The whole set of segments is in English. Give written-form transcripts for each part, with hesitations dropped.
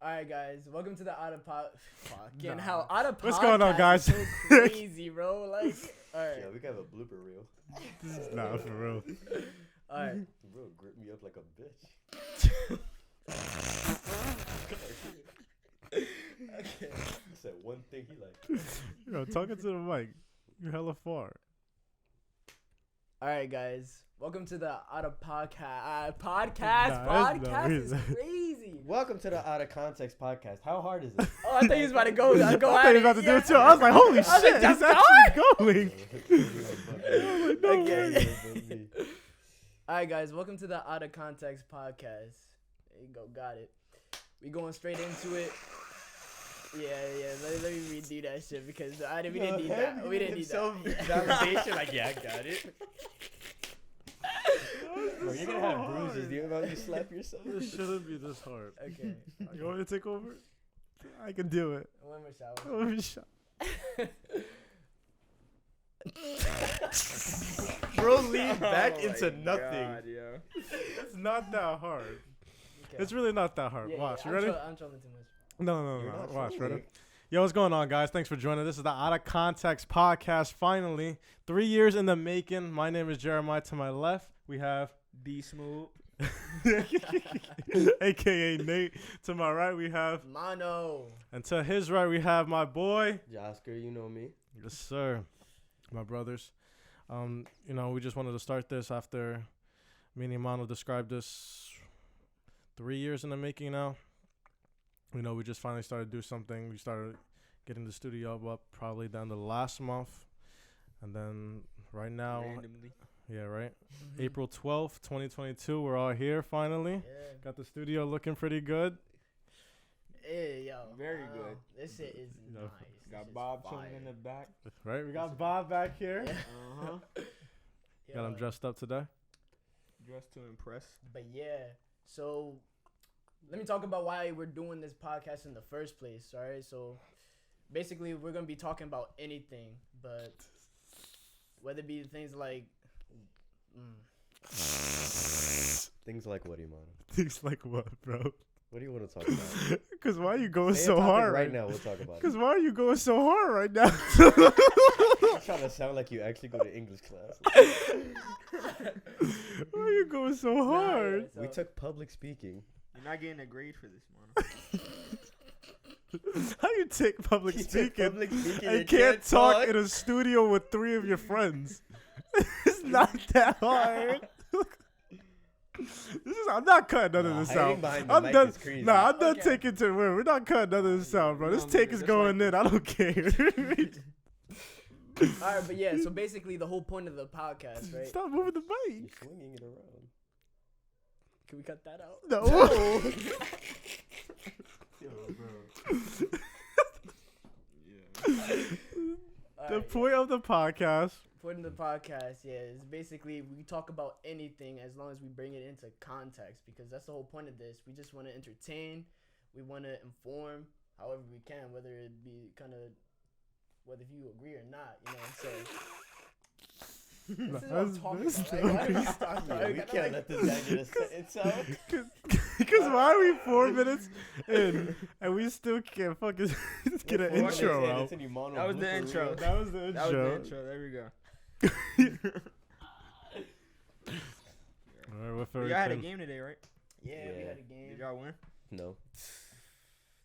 All right, guys. Welcome to the Out of Pod. Fucking hell, Out of Podcast. What's going on, guys? Is so crazy, bro. Like, all right. Yeah, we can have a blooper reel. This is not for real. All right. Bro, grip me up like a bitch. Okay. He said one thing he liked. Yo, talking to the mic. You're hella far. All right, guys. Welcome to the Out of Podcast. Podcast Nah, is crazy. Welcome to the Out of Context podcast. How hard is it? Oh, I thought you was about to go. I Go thought at you it. were about to do Yeah. it too. I was like, holy was like, shit, just it's actually going. No Okay. way. All right, guys. Welcome to the Out of Context podcast. There you go. Got it. We going straight into it. Yeah. Let me redo that shit because we didn't need that. We didn't need that. Validation, like, yeah, I got it. Bro, you're gonna have bruises. Do you know you slap yourself? This shouldn't be this hard. Okay. You want me to take over? I can do it. One more shot. Let me shot. Bro, lean back Oh into my nothing. God, yo. It's not that hard. Okay. It's really not that hard. Yeah, Watch, yeah, you ready? I'm trolling too much. No. You're not Watch, trolling. ready? Yo, what's going on, guys? Thanks for joining. This is the Out of Context podcast. Finally, 3 years in the making. My name is Jeremiah. To my left, we have D Smooth. AKA Nate. To my right, we have, Mono. and to his right, we have my boy. Oscar, you know me. Yes, sir. My brothers. We just wanted to start this after me and Imano described this 3 years in the making now. We just finally started to do something. We started getting the studio up probably down to last month. And then right now, Randomly. yeah, right? April 12th, 2022, we're all here finally. Yeah. Got the studio looking pretty good. Hey, yo. Very wow. good. This shit is Yeah. nice. Got Bob chilling in the back. Right? We got Bob back here. Yeah. Uh-huh. Got him Yo. dressed up today. Dressed to impress. But yeah, so let me talk about why we're doing this podcast in the first place. All right, so basically we're gonna be talking about anything, but whether it be things like, Things like what, Imano? Things like what, bro? What do you want to talk about? Because why are you going Say a so topic hard right now? We'll talk about it. Because why are you going so hard right now? You're trying to sound like you actually go to English class. Why are you going so hard? We took public speaking. You're not getting a grade for this, man. How you take public You took speaking public speaking and and can't can't talk talk? in a studio with 3 of your friends? It's not that hard. I'm not cutting none of this hiding out. behind the I'm mic done. is crazy. Nah, I'm done Okay. taking to where we're not cutting none of this out, bro. This No, take nigga, is just going like- in. I don't care. all right, but yeah, so basically the whole point of the podcast, right? Stop moving the You're mic. swinging it around. Can we cut that out? No. Yo, bro. Yeah. All The right, point of the podcast. point of the podcast, yeah, is basically we talk about anything as long as we bring it into context, because that's the whole point of this. We just want to entertain, we want to inform, however we can, whether it be kind of whether you agree or not, you know. So this is what I'm talking That's- about. Like, why do we start Yeah, talking? we can't let this guy get a sentence out. Because why are we 4 minutes in and we still can't fucking get an Before intro they said out? it's an Imano That was the blooper intro. reel. That was the That was the intro. intro. There we go. All right, what Y'all had a game today, right? Yeah, we Yeah. had a game. Did y'all win? No.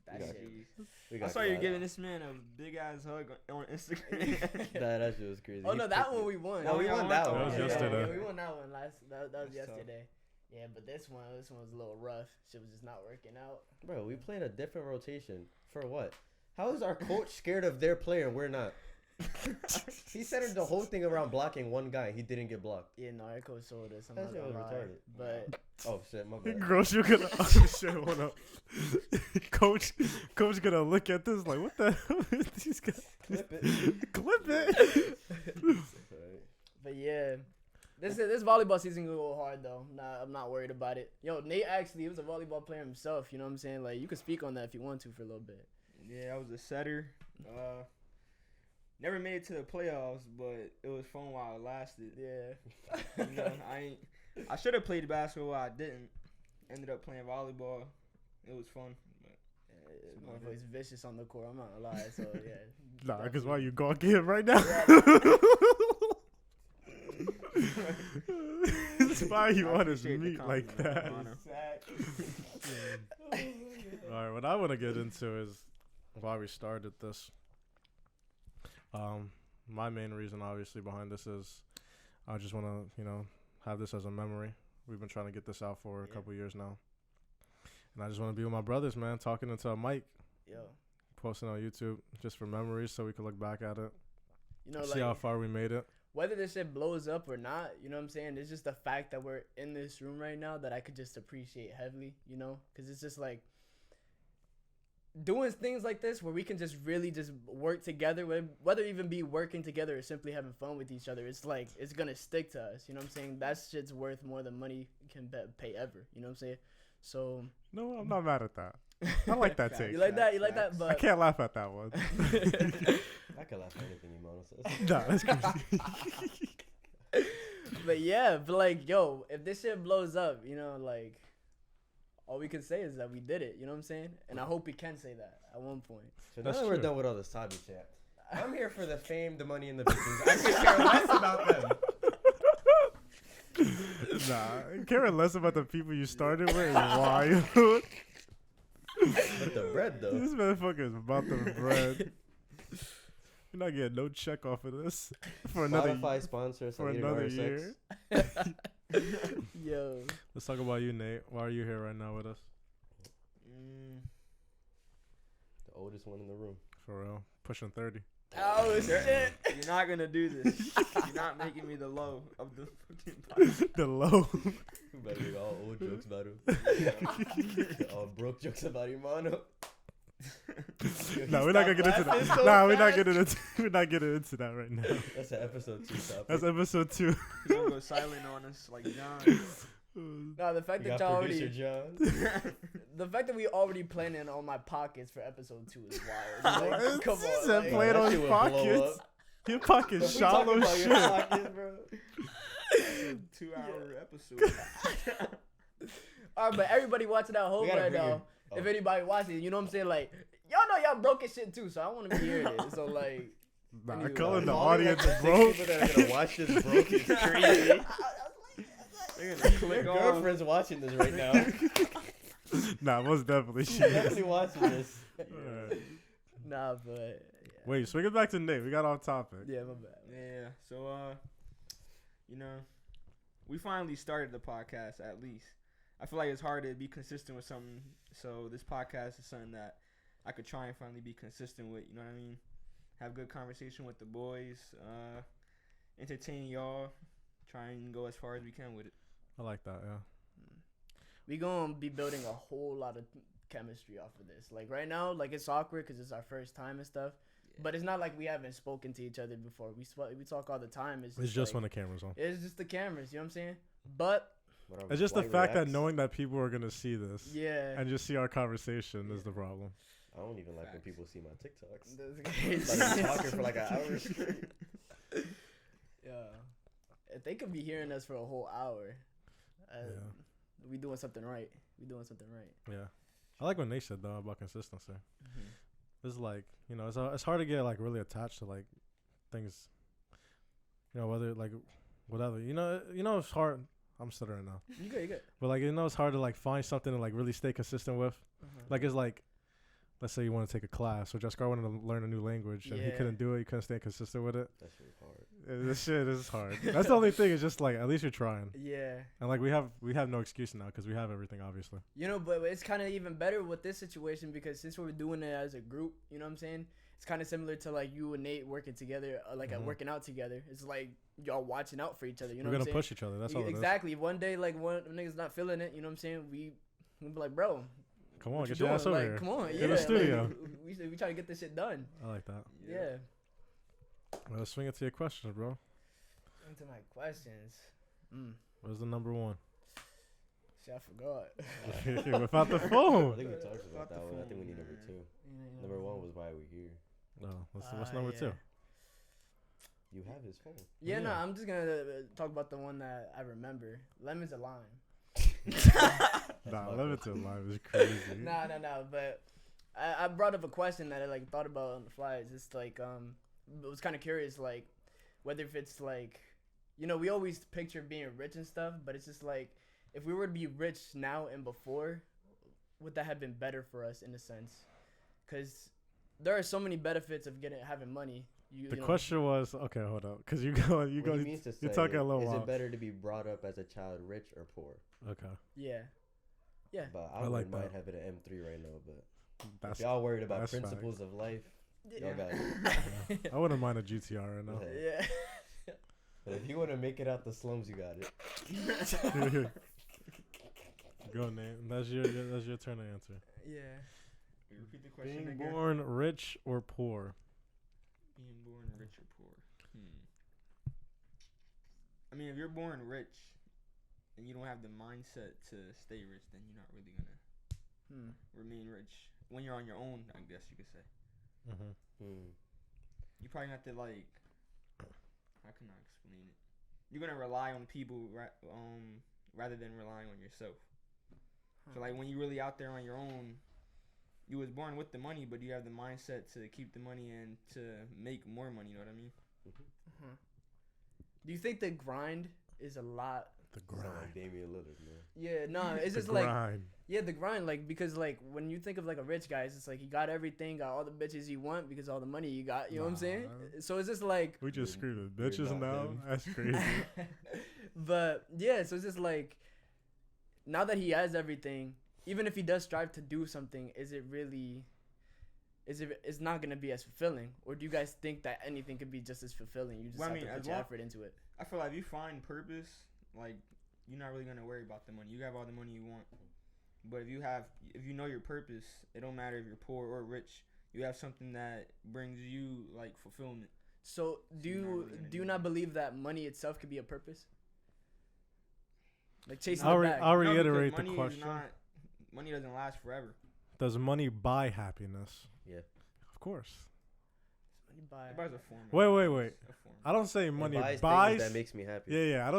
That Yeah. shit. We I got saw you clapped. giving this man a big ass hug on Instagram. That shit was crazy. Oh He no, that picked one it. we won. No, we y'all won won? that That one. was Yeah, yesterday. Yeah, we won that one last. That was That's tough. yesterday. Yeah, but this one was a little rough. Shit was just not working out. Bro, we played a different rotation. For what? How is our coach scared of their player and we're not? He centered the whole thing around blocking one guy. He didn't get blocked. Yeah, no, our coach told us. I'm That not shit gonna was lie. retarded. But Oh shit, my bad. Gross, you're gonna oh shit, hold up. Coach gonna look at this like, what the hell is these guys? Clip it. Clip it. Alright. but yeah, this volleyball season gonna go hard though. Nah, I'm not worried about it. Yo, Nate actually he was a volleyball player himself. You know what I'm saying? Like you could speak on that if you want to for a little bit. Yeah, I was a setter. Never made it to the playoffs, but it was fun while it lasted. Yeah. You know, I should have played basketball. I didn't. Ended up playing volleyball. It was fun. But Motherfucker's vicious on the court. I'm not gonna lie. So yeah. Nah, because why you gonna get him right now? Why you on his meat like that? All right, what I want to get into is why we started this. My main reason, obviously, behind this is I just want to, have this as a memory. We've been trying to get this out for a couple years now. And I just want to be with my brothers, man, talking into a mic. Yo. Posting on YouTube just for memories so we can look back at it. See like, how far we made it. Whether this shit blows up or not, you know what I'm saying? It's just the fact that we're in this room right now that I could just appreciate heavily, Because it's just like doing things like this where we can just really just work together, whether even be working together or simply having fun with each other. It's like, it's going to stick to us, you know what I'm saying? That shit's worth more than money can pay ever, you know what I'm saying? So. No, I'm not mad at that. I like that take. You like that? You like that? But I can't laugh at that one. I can laugh at anything Imano says. Nah, that's crazy. But yeah, yo, if this shit blows up, all we can say is that we did it. You know what I'm saying? And I hope we can say that at one point. So now that we're done with all this Sabi shit, I'm here for the fame, the money, and the bitches. I could care less about them. Nah, caring less about the people you started with is wild. But the bread, though. This motherfucker is about the bread. You're not getting no check off of this for Spotify sponsors for another year. Yo. Let's talk about you, Nate. Why are you here right now with us? The oldest one in the room. For real. Pushing 30. Oh, shit. You're not going to do this. You're not making me the low of the fucking podcast. The low. We better make all old jokes about him. All broke jokes about Imano. No, we're not gonna get into that. So nah, we're not getting into that right now. That's an episode 2 topic. That's episode 2. You're going to go silent on us like John. No, the fact You that got y'all producer already, John. the fact that we already planning on my pockets for episode 2 is wild. Like, come on, said like, plan that on shit your would blow pockets. up. Your pockets If we talk shallow about shit. your pockets, bro. It's a 2-hour episode. All right, but everybody watching at home We gotta right bring now, in- if anybody watching, you know what I'm saying? Like, y'all know y'all broke as shit too, so I want to be hearing it. So, like, Nah, Anyway. calling the Probably audience like the 6 broke. people that are gonna watch this broke is crazy. They're going to Your click on. girlfriend's watching this right now. Nah, most definitely She's she is. definitely watching this. Alright. nah, but Wait, swing it back to Nate. We got off topic. yeah, my bad. Yeah, so, we finally started the podcast, at least. I feel like it's hard to be consistent with something, so this podcast is something that I could try and finally be consistent with, you know what I mean? Have good conversation with the boys, entertain y'all, try and go as far as we can with it. I like that, yeah. We gonna be building a whole lot of chemistry off of this. Like right now, like it's awkward because it's our first time and stuff. Yeah. But it's not like we haven't spoken to each other before. We talk all the time. It's just like, when the camera's on. it's just the cameras. You know what I'm saying? But It's just the fact that knowing that people are gonna see this yeah, and just see our conversation is the problem. I don't even like when Facts. people see my TikToks. That's Like crazy. I'm talking for like an hour straight. Yeah, if they could be hearing us for a whole hour, Yeah. we doing something right. We doing something right. Yeah. I like what Nate said though about consistency. It's like, it's hard to get like really attached to like things, whether like whatever. It's hard. I'm stuttering now. You good? You good? But like, it's hard to like find something to like really stay consistent with. Like it's like, let's say you want to take a class, or Jessica wanted to learn a new language, and he Yeah. couldn't do it. He couldn't stay consistent with it. That shit was hard. This shit is hard. That's the only thing. Is just like at least you're trying. Yeah. And like we have no excuse now because we have everything obviously. But it's kind of even better with this situation because since we're doing it as a group, you know what I'm saying? It's kind of similar to like you and Nate working together, Mhm. working out together. It's like y'all watching out for each other. You know We're what gonna I'm saying? push each other. That's all. Exactly. One day, like one nigga's not feeling it. You know what I'm saying? We'll be like, bro, Come on, what you get your ass doing? over Like, here. come on, Get yeah. in the studio. Like, we try to get this shit done. I like that. Yeah. Well, let's swing it to your questions, bro. Into my questions. Where's the number one? Shit, I forgot. Without the I phone. think we talked about Fuck the that one. I phone, think we need man. number 2. Number 1 was why we're here. No, what's number yeah. 2? You have his phone. Yeah, no, Yeah. I'm just gonna talk about the one that I remember. Lemons and lime. Nah, limited live is crazy. No, but I brought up a question that I like thought about on the fly. It's just like I was kind of curious, like whether if it's like, you know, we always picture being rich and stuff, but it's just like if we were to be rich now and before, would that have been better for us in a sense? Because there are so many benefits of having money. The question was, okay, hold up, because you go, What he means to say you're talking a little is while. it better to be brought up as a child rich or poor? Okay, Yeah. Yeah. But I I like wouldn't mind that. having an M3 right now. But that's if y'all worried about that's principles of life, y'all Yeah. got it. I wouldn't mind a GTR right now. Yeah. But if you want to make it out the slums, you got it. Go, Nate. That's your turn to answer. Yeah. Repeat the question Being again. born rich or poor? Being born rich or poor? I mean, if you're born rich and you don't have the mindset to stay rich, then you're not really gonna remain rich. When you're on your own, I guess you could say. You probably have to like. How can I explain it? You're gonna rely on people, rather than relying on yourself. So like when you're really out there on your own, you was born with the money, but you have the mindset to keep the money and to make more money. You know what I mean? Do you think the grind is a lot? The Sound grind. like Damian Lillard, man. Yeah, no, it's The just like grind. the grind, like because like when you think of like a rich guy, it's just like he got everything, got all the bitches he want because all the money you got. You know what I'm saying? So it's just like, We just screwed with You're bitches not now. him. That's crazy. but yeah, so it's just like now that he has everything, even if he does strive to do something, is it really? It's not gonna be as fulfilling, or do you guys think that anything could be just as fulfilling? You just have to put your effort into it. I feel like if you find purpose, like you're not really gonna worry about the money. You have all the money you want, but if you know your purpose, it don't matter if you're poor or rich. You have something that brings you like fulfillment. So do you not believe that money itself could be a purpose? Like chasing the bag. I'll No, because reiterate the money is question. Money doesn't last forever. Does money buy happiness? Yeah. Of course. Money buy- It buys a form. Wait. A form. I don't say It money buys buys. things that makes me happy. Yeah. I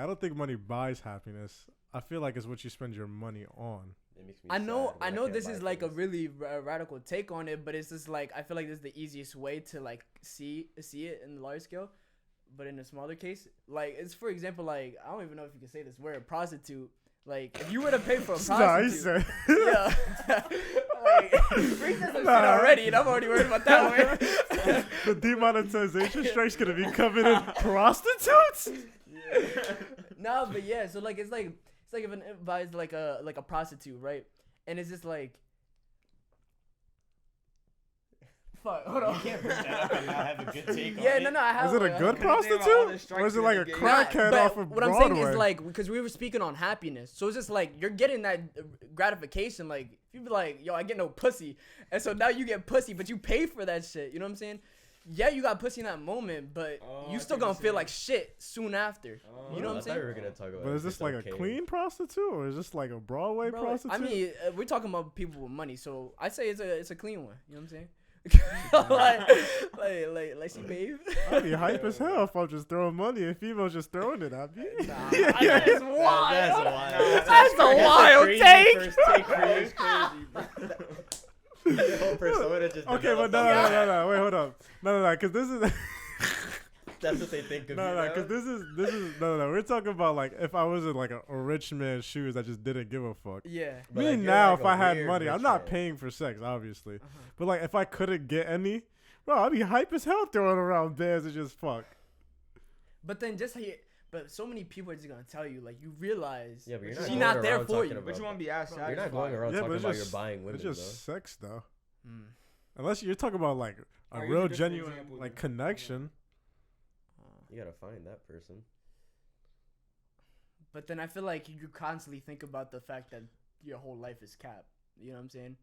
don't think money buys happiness. I feel like it's what you spend your money on. It makes me I know sad when this can't is buy like a things. really radical take on it, but it's just like I feel like this is the easiest way to like see it in the large scale, but in a smaller case, like it's for example, like I don't even know if you can say this word, a prostitute. Like if you were to pay for a Nah, he prostitute, said. yeah, like Reese said some shit already, and I'm already worried about that one. The demonetization strike's gonna be coming in prostitutes. No, but yeah, so like it's like if an buys like a prostitute, right? And it's just like, fuck, hold on. You can't bring that up and not have a good take Yeah, on no, I have Is it one, a I good have one. prostitute? Or is it like a Nah, crackhead But off of what I'm Broadway? saying is like because we were speaking on happiness, so it's just like you're getting that gratification. Like if you be like, yo, I get no pussy, and so now you get pussy, but you pay for that shit. You know what I'm saying? Yeah, you got pussy in that moment, but Oh, you I still see what gonna you're feel saying. like shit soon after. You know what I'm I thought saying? we were gonna talk about. But if is this it's like okay. a clean prostitute or is this like a Broadway Bro, prostitute? I mean, we're talking about people with money, so I say it's a clean one. You know what I'm saying? like she babe. I'd be hype as hell if I'm just throwing money and females just throwing it at me. Nah, that's wild. That's wild. That's a wild crazy take. first take for you. It's crazy, bro. The whole persona just Okay, but developed no, on that. no. Wait, hold up. No, because this is. That's what they think of you. No, because this is no. We're talking about like if I was in like a rich man's shoes, I just didn't give a fuck. Yeah. But, Me like, you're now, like if a I had weird money, I'm rich not man. paying for sex, obviously. Uh-huh. But like, if I couldn't get any, bro, I'd be hype as hell throwing around bands and just fuck. But then but so many people are just gonna tell you like you realize Yeah, but you're She's not. she's going not there around for talking you. about But you want to be asked. You're not going around Yeah, but talking it's about just- you're buying women, It's just sex though. Mm. Unless you're talking about like a Alright, real here's a different genuine example like then. connection. You gotta find that person. But then I feel like you constantly think about the fact that your whole life is capped. You know what I'm saying?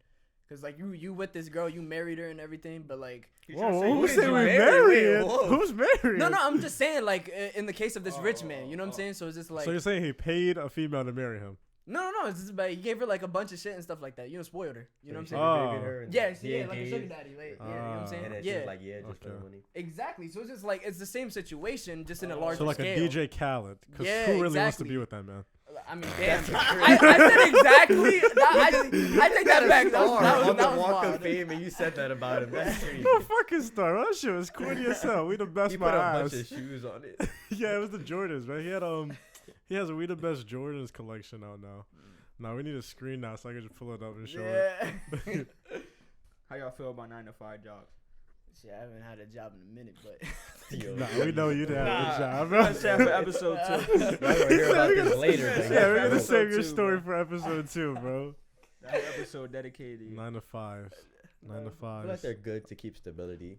Because like you with this girl, you married her and everything, but like Whoa, who who said did we you marry? married? Wait, whoa. Who's married? no, I'm just saying like in the case of this rich man, you know what I'm Oh. saying? So it's just like So you're saying he paid a female to marry him? no, it's just about he gave her like a bunch of shit and stuff like that. You know, spoiled her. You know what I'm So saying? you Oh. babied her and Yes, he yeah, like a sugar engaged, daddy. Like, yeah, you know what I'm saying? and then Yeah, she's like, yeah, just for the Okay. money. exactly. So it's just like it's the same situation, just in a larger So like scale. a DJ Khaled, because Yeah, who really wants to exactly. be with that man? I mean, damn. I said exactly. I take that back. That was on the that was Walk wild. of Fame, and you said that about him. That's crazy. No fucking star. That shit was corny as hell. We the best He my put a ass. bunch of shoes on it. Yeah, it was the Jordans, right? He has a We the Best Jordans collection out now. Now we need a screen now so I can just pull it up and show it. Yeah. How y'all feel about 9-to-5 jobs? Shit, I haven't had a job in a minute, but Yo, Nah, we know you didn't have a job, bro. Let's have for episode 2. Y'all gonna hear about this later. but Yeah, we're gonna Episode save your 2, story bro. for episode 2, bro. That episode dedicated to you. 9 to 5. 9 to I 5. feel like they're good to keep stability,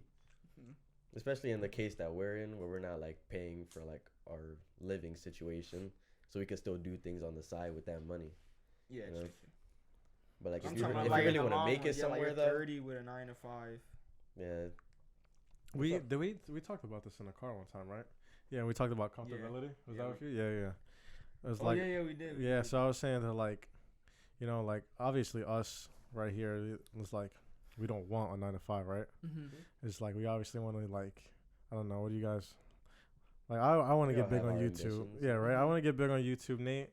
especially in the case that we're in, where we're not like paying for like our living situation, so we can still do things on the side with that money. Yeah, You know? true. But like, I'm if you talking about really the want to long make one, it somewhere like though, 30 with a 9-to-5. yeah, We talked about this in the car one time, right? Yeah, we talked about comfortability. Was that with you? Yeah, yeah. It was like, yeah, we did. yeah. So I was saying that, like, you know, like obviously us right here, it was like we don't want a 9 to 5, right? It's like we obviously want to, like, I don't know, what do you guys like? I want to We get all big have on our YouTube. ambitions. Yeah, right. I want to get big on YouTube. Nate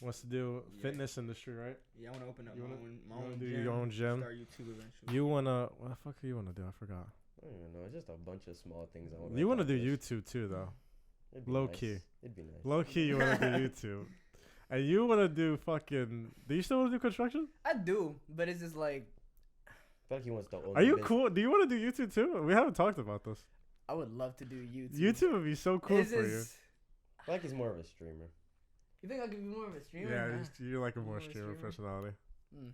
wants to do Yeah. fitness industry, right? Yeah, I want to open up You my wanna- own, you wanna do gym. your own gym? Start YouTube eventually. You wanna what the fuck do you wanna do? I forgot. I don't even know. It's just a bunch of small things I want. You wanna do YouTube too, though. Low key. It'd be nice. Low key, you wanna do YouTube, and you wanna do fucking. Do you still wanna do construction? I do, but it's just like I feel like he wants to own. Are you business. cool? Do you wanna do YouTube too? We haven't talked about this. I would love to do YouTube. YouTube would be so cool It's for you. just- I feel like he's more of a streamer, You think I could be more of a streamer? Yeah, Nah. you're like a more More streamer streamer. personality.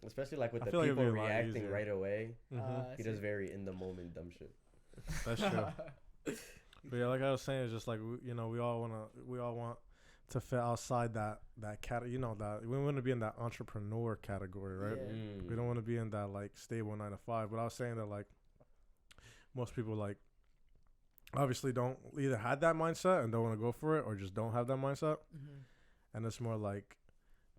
especially like with I the feel like it'd people be a lot reacting easier. right away. Mhm. He does very in the moment dumb shit. That's true. But yeah, like I was saying, it's just like we all want to fit outside that category. You know that we want to be in that entrepreneur category, right? Yeah. We don't want to be in that like stable 9 to 5. But I was saying that like most people like obviously don't either had that mindset and don't want to go for it, or just don't have that mindset, and it's more like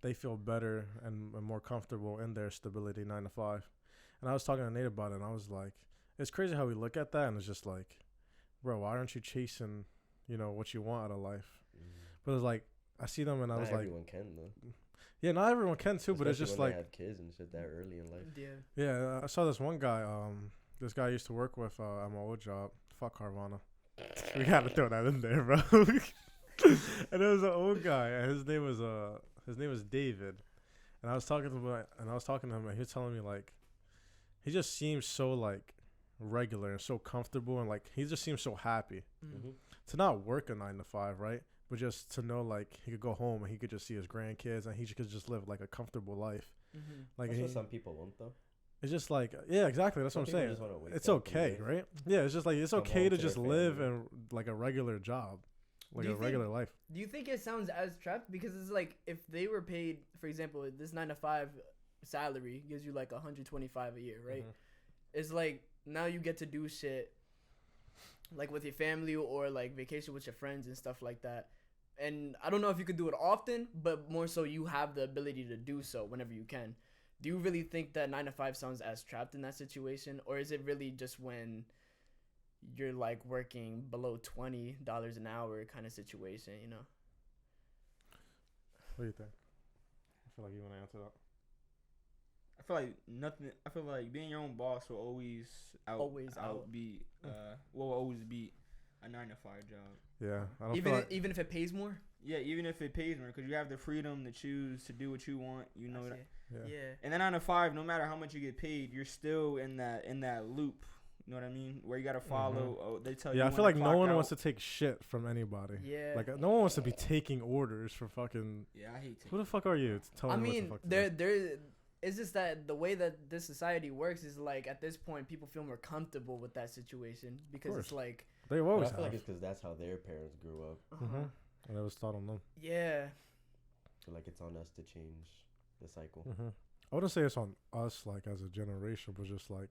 they feel better and more comfortable in their stability 9 to 5. And I was talking to Nate about it, and I was like, it's crazy how we look at that, and it's just like, bro, why aren't you chasing, what you want out of life? But it's like I see them, and I Not was like, everyone can though. yeah, not everyone can too, but it's Especially just when like, they have kids and shit that early in life. Yeah. yeah, I saw this one guy. This guy I used to work with at my old job. Fuck Carvana. We gotta throw that in there, bro. And it was an old guy, and his name was David. And I was talking to him, and he was telling me like, he just seems so like regular and so comfortable, and like he just seems so happy to not work a 9 to 5, right? But just to know like he could go home and he could just see his grandkids, and he could just live like a comfortable life. Like That's he, what some people want though. it's just like, yeah, exactly. That's Some what I'm people saying. just wanna wake It's up, okay, live, right? Yeah, it's just like it's come okay home to to just their live family. in like a regular job, like Do a you regular life. Do you think it sounds as trapped? Because it's like if they were paid, for example, this 9 to 5 salary gives you like 125 a year, right? It's like now you get to do shit like with your family or like vacation with your friends and stuff like that. And I don't know if you could do it often, but more so you have the ability to do so whenever you can. Do you really think that 9 to 5 sounds as trapped in that situation, or is it really just when you're like working below $20 an hour kind of situation, What do you think? I feel like you want to answer that. I feel like nothing. I feel like being your own boss will always outbeat. Will always beat a 9 to 5 job. Yeah, I don't feel like, Even if it pays more. Yeah, even if it pays more, because you have the freedom to choose to do what you want. You know that. yeah. And then 9 to 5, no matter how much you get paid, you're still in that loop. You know what I mean? Where you gotta follow. Oh, they tell you. Yeah, I when feel to like no clock one out. wants to take shit from anybody. Yeah. Like no one wants to be taking orders for fucking. Yeah, I hate Who the fuck are you? I Me mean, what the fuck to do? it's just that the way that this society works is like at this point people feel more comfortable with that situation because it's like They But always I feel have. like it's because that's how their parents grew up. And it was taught on them. yeah. So like it's on us to change the cycle. I wouldn't say it's on us like as a generation, but just like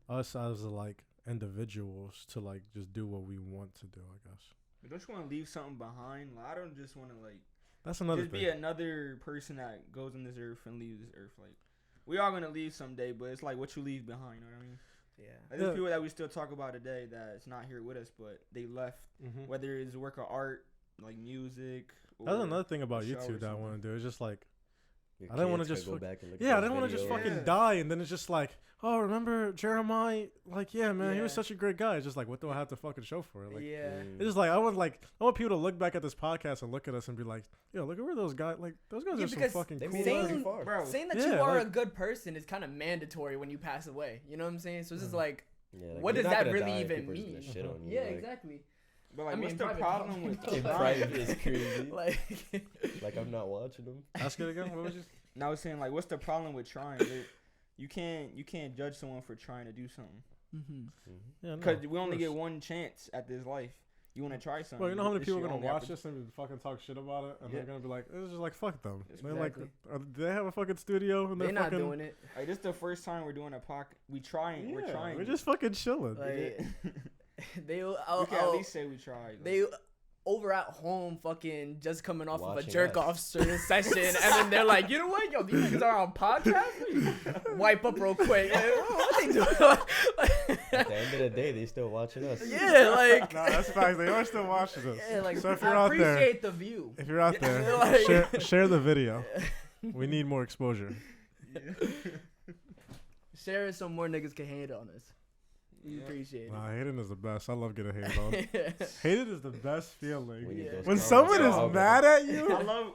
us as like individuals to like just do what we want to do, I guess. But don't you want to leave something behind? Like, I don't just want to like That's another just thing. be another person that goes on this earth and leaves this earth. Like we are gonna leave someday, but it's like what you leave behind. You know what I mean? Yeah. Like, there's people that we still talk about today that's not here with us, but they left. Mm-hmm. Whether it's a work of art, like music. That's or another thing about a show or YouTube that I something. want to do. It's just like, Your I don't wanna kids just could go fuck- back and look yeah, at I those don't want to just videos. fucking Yeah. die, and then it's just like, oh, remember Jeremiah? Like, yeah, man, he was Yeah. such a great guy. It's just like, what do I have to fucking show for it? Like, yeah. Mm. it's just like I want people to look back at this podcast and look at us and be like, yo, look at where those guys. Like, those guys Yeah, are some because fucking They cool. made it Saying- pretty far. Bro, Saying that Yeah, you are like- a good person is kind of mandatory when you pass away. You know what I'm saying? So it's just Mm. like, Yeah, like, what you're does not that gonna really die if even people are just mean? gonna shit on you, yeah, like, exactly. but like, I mean, what's the private problem with talk. In Like- private is crazy. Like, Like, I'm not watching them. Ask it again. What was you? Now I was saying like, what's the problem with trying? You can't judge someone for trying to do something mm-hmm. Yeah, no, because of we only course. get one chance at this life. You want to try something. Bro, you know how many it's people are your gonna only watch oppor- this and fucking talk shit about it, and Yeah. they're gonna be like, "It's just like fuck them." They're Exactly. like, do they have a fucking studio and They're they're not fucking? doing it. Like this is the first time we're doing a podcast. We're trying. We're just fucking chilling. Like, they, we I'll, can at least say we tried. they over at home fucking just coming off of a Watching jerk us. off session, and then they're like, you know what, yo, these niggas are on podcast. Wipe up real quick. Like, what they doing? At the end of the day, they still watching us. Yeah, like, No, that's facts. They are still watching us. yeah, like, So if you're I out there, appreciate the view. if you're out Yeah, there, like- share the video. We need more exposure. Share it so more niggas can hate on us. We Yeah. appreciate Nah, hating is the best. I love getting hated on. it. Hated is the best feeling. We need Yeah. those When comments. someone is Oh, mad at I you, love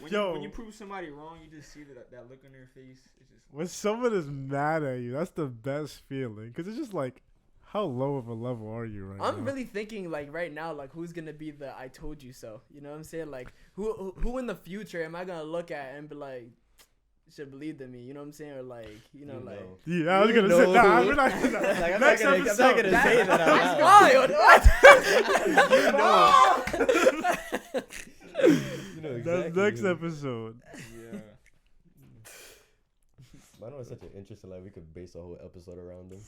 Yo. when you prove somebody wrong. You just see that look on their face. It's just when someone is mad at you, that's the best feeling. Cause it's just like, how low of a level are you right now? I'm really thinking like right now, like who's gonna be the I told you so. You know what I'm saying? Like who in the future am I gonna look at and be like, you should believe in me? You know what I'm saying? Or like, you know, like. Yeah, I was You gonna say, know nah, who- we're not gonna. Like, I'm Next not gonna episode. say that out That's loud. wild. You know That's exactly. next who. episode. yeah. I know it's such an interesting. Like, we could base a whole episode around them.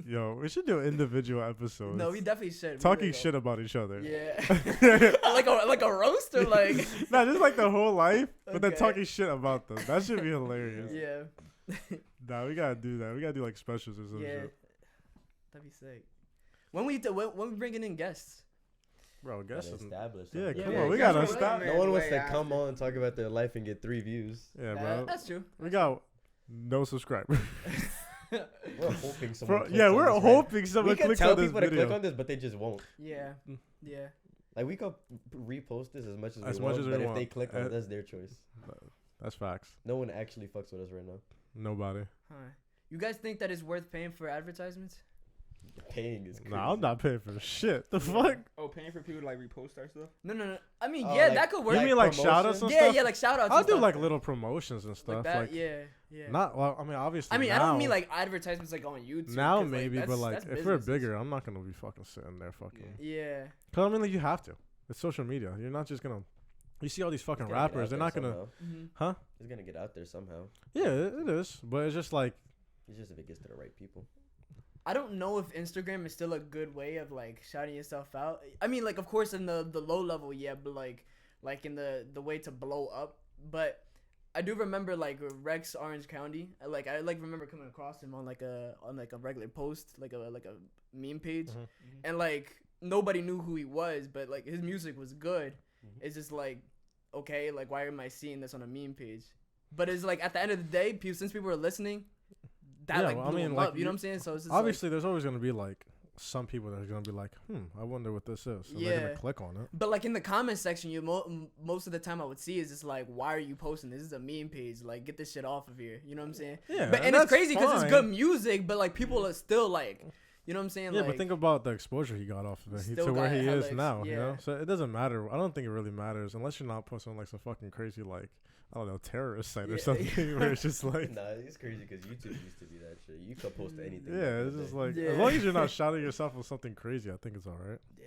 Yo, we should do individual episodes. No, we definitely should. We talking really shit about each other. Yeah. like a roast or like. Nah, just like the whole life, but then Okay. talking shit about them. That should be hilarious. Yeah. Nah, we gotta do that. We gotta do like specials or some Yeah. shit. That'd be sick. When we bringing in guests? Bro, guess Gotta it's establish. yeah, something. come Yeah, on, we guys gotta are stop. right, No one wants Way to after. come on and talk about their life and get 3 views. Yeah, bro. That's true. We got no subscribers. We're hoping someone. Bro, clicks yeah, on we're this, right? hoping someone We can clicks tell on this people to video. click on this, but they just won't. Yeah. Mm. Yeah. Like, we could repost this as much as, As we much want, as we but if want. they click on Uh, it, that's their choice. That's facts. No one actually fucks with us right now. Nobody. Huh. You guys think that it's worth paying for advertisements? Paying is crazy. Nah, I'm not paying for shit. The fuck? Oh, paying for people to like repost our stuff. No. I mean, Oh, yeah, like- that could work. You mean like shout outs promotion? and yeah, stuff? yeah, like shout outs. I'll and do stuff. like little promotions and stuff. like that. Like, yeah, yeah. not well. I mean, obviously. I mean, I now, don't mean like advertisements like on YouTube. now 'cause, maybe, that's- but like that's if we're businesses. bigger, I'm not gonna be fucking sitting there fucking. Yeah. Cause I mean, like you have to. It's social media. You're not just gonna. You see all these fucking It's gonna get rappers. out They're there not gonna. somehow. Mm-hmm. Huh? It's gonna get out there somehow. Yeah, it is. But it's just like. It's just if it gets to the right people. I don't know if Instagram is still a good way of like shouting yourself out. I mean, like of course in the low level, yeah, but like in the way to blow up. But I do remember like Rex Orange County. I remember coming across him on like a regular post, like a meme page, Mhm. and like nobody knew who he was, but like his music was good. Mhm. It's just like, okay, like why am I seeing this on a meme page? But it's like at the end of the day, since people are listening, that Yeah, like well, I blew mean, him like, up. You know what I'm saying? So it's just Obviously, there's always gonna be like some people that are gonna be like, I wonder what this is. So they're Yeah. gonna click on it. But like in the comment section, most of the time I would see is just like, why are you posting this? This is a meme page. Like, get this shit off of here. You know what I'm saying? Yeah, But and that's it's crazy because it's fine. good music, but like people are still like, you know what I'm saying? Yeah, like, but think about the exposure he got off of it Still to where got he hella is now. You know, yeah. so it doesn't matter. I don't think it really matters unless you're not posting like some fucking crazy like I don't know terrorist site or Yeah. something where it's just like. Nah, it's crazy because YouTube used to be that shit. You could post anything. Yeah, back in it's the just day. like Yeah. as long as you're not shouting yourself with something crazy, I think it's all right. yeah.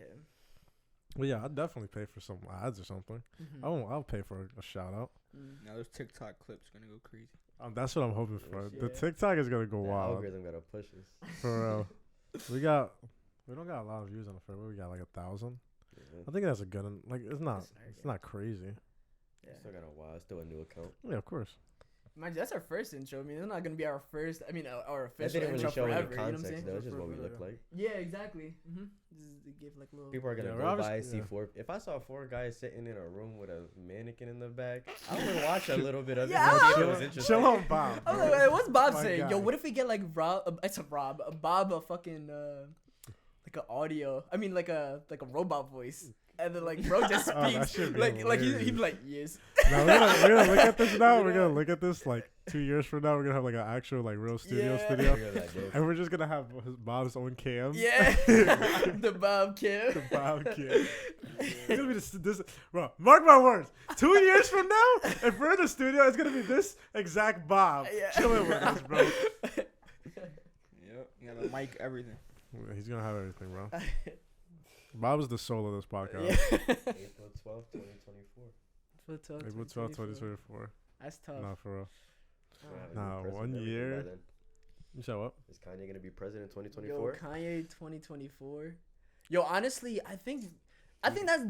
But yeah, I'd definitely pay for some ads or something. Mhm. I'll pay for a shout out. Mm. Now those TikTok clips gonna go crazy. That's what I'm hoping for. The Yeah. TikTok is gonna go The wild algorithm gotta push us. for real. We don't got a lot of views on the fair. We got like 1,000. Yeah. I think that's a good. Like it's not That's alright, it's yeah. not crazy. Yeah. Still got a while. Still a new account. Yeah, of course. Mind you, that's our first intro. I mean, it's not gonna be our first. I mean, our That official didn't intro really show forever. any You know what I'm context, saying? though. It's just what we look like. Yeah, exactly. They give like little. People are gonna Yeah, go we're by, see yeah. 4. If I saw 4 guys sitting in a room with a mannequin in the back, I would watch a little bit of it. Yeah, and see if it I- was interesting. Chill on Bob. I was bro. like, wait, what's Bob My saying? guy. Yo, what if we get like Bob, a fucking like an audio. I mean, like a robot voice, and then like bro just Oh, that speaks should be like he'd hilarious. be like yes. No, we're gonna look at this now. You We're know? gonna look at this like 2 years from now. We're gonna have like an actual like real studio, Yeah. Look at that, dude. and we're just gonna have Bob's own cam. Yeah, the Bob Kim. The Bob cam. It's gonna be this, bro. Mark my words. 2 years from now, if we're in the studio, it's gonna be this exact Bob Yeah. chilling with us, bro. Yep. You got the mic, everything. He's gonna have everything, bro. Bob is the soul of this podcast. Yeah. April 12th, 2024. April 12th, 2024. That's tough. Nah, for real. We're gonna have a new Nah, president 1 everything by year. then. You said what? Is Kanye gonna be president in Yo, 2024? Kanye 2024. Yo, honestly, I think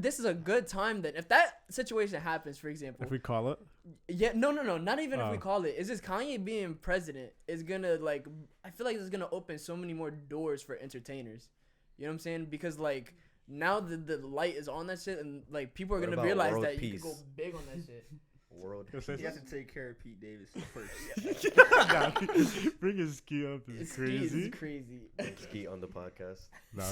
this is a good time. That if that situation happens, for example, If we call it, yeah, no, not even if we Oh. call it. It's just Kanye being president is gonna like. I feel like it's gonna open so many more doors for entertainers. You know what I'm saying? Because like now the light is on that shit, and like people are What gonna about realize world that you peace? can go big on that shit. World. Go say You have to take care of Pete Davis first. Nah, bring his ski up. Is crazy. It's crazy. Bring Skete on the podcast. Nah,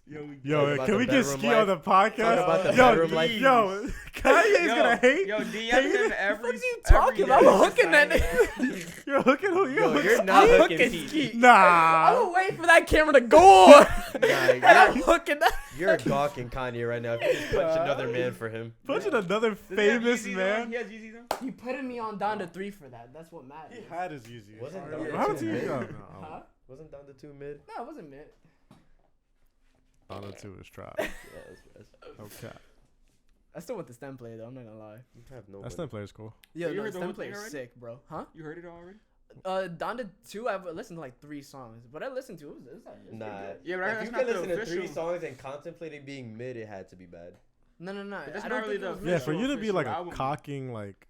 Yo, yo, about can the we get bedroom ski life. on the podcast? Talk about the yo, bedroom life. yo, Kanye's gonna hate. Yo, DM him every. What you talking about? I'm hooking that nigga. You're hooking who? Yo, You're you're not I'm hooking hooking Pete. Skeet. I'm Nah. gonna wait for that camera to go on. And I'm Nah, hooking that. you're gawking Kanye right now. If you just punch another man for him. Punching another famous man. He has Yeezys on. You putting me on down to 3 for that. That's what matters. He had his Yeezy. Wasn't Sorry. Down How to did Two he mid? go? Huh? Wasn't down to 2 mid? No, it wasn't mid. Down to 2 is trash. Yeah, that's Okay. I still want the stem player though. I'm not gonna lie. you have no. That stem player's cool. Yo, You no, heard the the stem whole thing player's already? sick, bro. Huh? You heard it already? Down to 2. I've listened to like 3 songs, but I listened to it. It was pretty Nah. good. Yeah, but If that's you not can the listen to 3 official. songs and contemplating being mid, it had to be bad. No. But that's I not don't really think it was the Yeah, mid. for you to be official like a album. cocking, like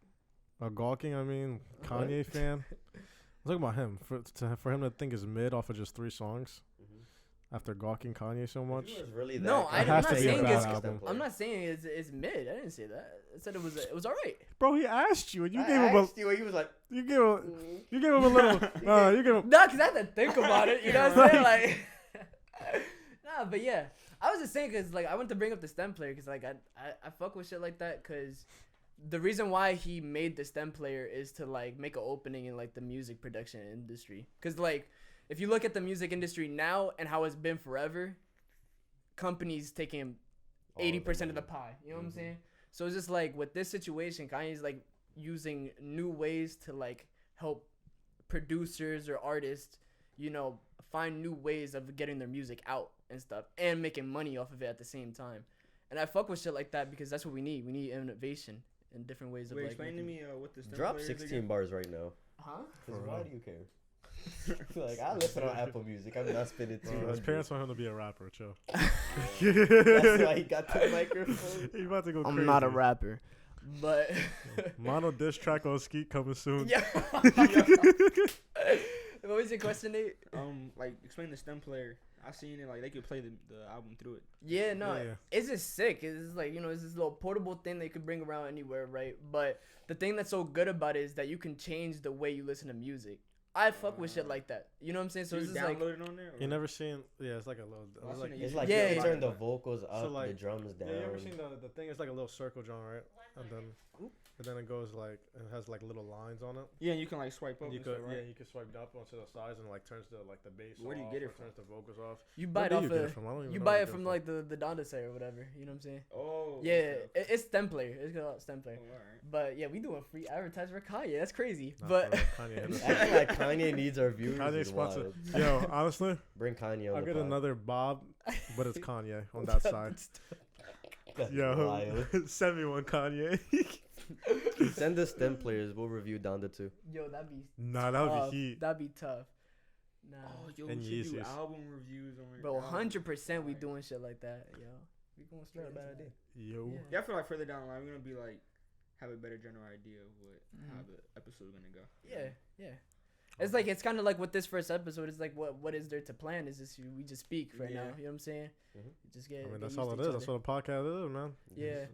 a gawking, I mean, Kanye fan. I'm talking about him. For him to think is mid off of just 3 songs after gawking Kanye so much. If he was really that No, kind I'm of not fan, saying he would it's- be a stem player. I'm not saying it's mid. I didn't say that. I said it was alright. Bro, he asked you, and you I gave him a, asked you, he was like, you gave him, you gave him a little, you gave him. No, cause I had to think about it. You know what I'm saying? Like, nah, but yeah, I was just saying cause like I went to bring up the stem player cause like I fuck with shit like that cause the reason why he made the stem player is to like make an opening in like the music production industry. Cause like if you look at the music industry now and how it's been forever, companies taking All of the 80% of the money. pie. You know what I'm saying? So it's just like with this situation, Kanye's like using new ways to like help producers or artists, you know, find new ways of getting their music out and stuff and making money off of it at the same time. And I fuck with shit like that because that's what we need. We need innovation and different ways of Wait, like. explain to making- me what the stem drop player is 16 again. bars right now. Huh? Because For why real. do you care? Like, I listen on Apple Music. I'm not spending Bro, his 200. parents want him to be a rapper. Chill. That's why he got the microphone. He about to go I'm crazy. not a rapper, but Mono diss track on Skeet coming soon. yeah. What was your question, Nate? Like explain the stem player. I seen it like they could play the album through it. Yeah, no, Yeah. it's just sick. It's like, you know, it's this little portable thing they could bring around anywhere, right? But the thing that's so good about it is that you can change the way you listen to music. I fuck with shit like that. You know what I'm saying? So So it's you just like, download it on there. You never seen? Yeah, it's like a little. I've It's like, seen it. It's like Yeah, you yeah. turn the vocals up, like- the drums down. yeah, you ever seen the thing? It's like a little circle drum, right? And then it goes like it has like little lines on it. Yeah, and you can like swipe up. You and could stuff, right? yeah, you can swipe up onto the sides and like turns the like the bass. Where do you off get it or from? Turns the vocals off. you buy Where it do off you get it of, from? I don't even you know buy where it you get from like the Donda site or whatever. You know what I'm saying? Oh. Yeah, okay. it's stem player. It's called stem player. Oh, alright. But yeah, we doing free advertise for Kanye. That's crazy. Nah, But for real. Kanye hit us I up. feel like Kanye needs our viewers. Kanye is sponsor. wild. Yo, honestly, Bring Kanye on I'll the get pod. another Bob, but it's Kanye on that side. That's Yo, wild. send me one Kanye. Send the stem players. We'll review down to 2. yo, that'd be Nah, that would tough. be heat. That'd be tough. Nah, Oh, yo, And we should do Yeezys. album reviews on bro, album. 100% we Alright. doing shit like that, yo. We going straight Not a into bad that. idea. Yo. Yeah. Yeah, I feel like further down the line we're gonna be like have a better general idea of how the episode's gonna go. Yeah. It's like it's kind of like with this first episode. It's like what is there to plan? Is this we just speak right now? You know what I'm saying? Just get. I mean, get that's used all to it each is. That's other. what a podcast is, man. Yeah,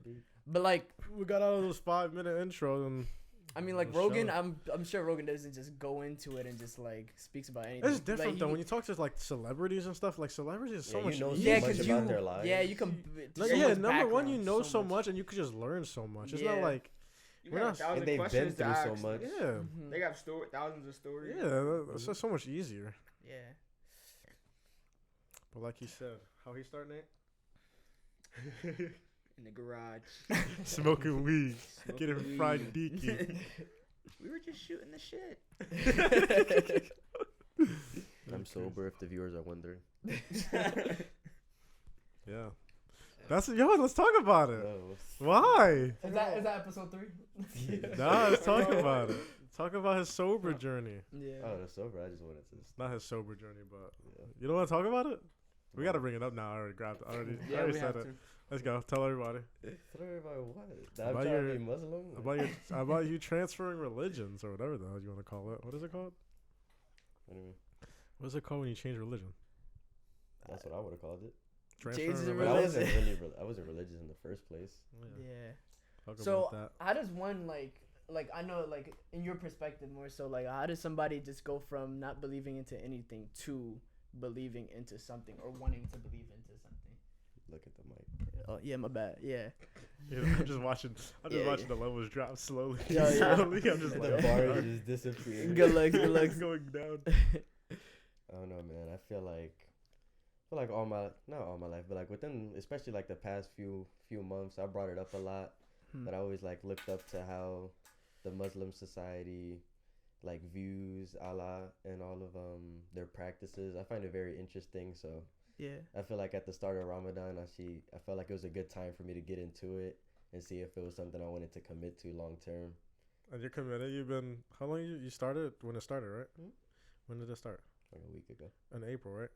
but like We got out of those 5-minute intros and. I mean, like the Rogan, show. I'm sure Rogan doesn't just go into it and just like speaks about anything. It's different like, though. When you talk to like celebrities and stuff, like celebrities is so Yeah, much you know easier. so much about their lives. Yeah, you can. No, so yeah, much number one, you background, know so much, and you could just learn so much. It's not Yeah. like You We're got not- 1,000 And they've been questions to through so ask. much. yeah, Mhm. They got thousands of stories. yeah, that's just so much easier. Yeah. But like he said, how he start, Nate? In the garage. Smoking weed, Smoking getting weed. fried deaky. We were just shooting the shit. I'm sober if the viewers are wondering. Yeah, that's let's talk about it. No. Why? Is that episode 3? Nah, let's talk about it. Talk about his sober journey. Yeah. Oh, that's sober. I just wanted to. Not his sober journey, but Yeah. you don't want to talk about it. We gotta bring it up now. I already grabbed it. I already we said have it. to. Let's go. Tell everybody Tell everybody what? That I'm About trying your- to be Muslim? about you transferring religions or whatever the hell you want to call it. What is it called? What do you mean? What is it called when you change religion? That's what I would have called it. Transferring Change the But I religion. wasn't really. I wasn't religious in the first place. Yeah. Talk So about that. how does one like I know like in your perspective more so like how does somebody just go from not believing into anything to believing into something or wanting to believe into something? Look at the mic. Oh yeah, my bad. Yeah. Yeah, I'm just watching. Yeah, watching the levels drop slowly. Yeah, yeah. slowly. I'm just The like, bar is just disappearing. Good looks, good looks. going down. I don't know, man. I feel like not all my life, but like within, especially like the past few months, I brought it up a lot. But I always like looked up to how the Muslim society like views Allah and all of their practices. I find it very interesting. So Yeah. I feel like at the start of Ramadan, I felt like it was a good time for me to get into it and see if it was something I wanted to commit to long term. And you're committed. You've been how long? You started when it started, right? Hmm? When did it start? Like a week ago, In April, right?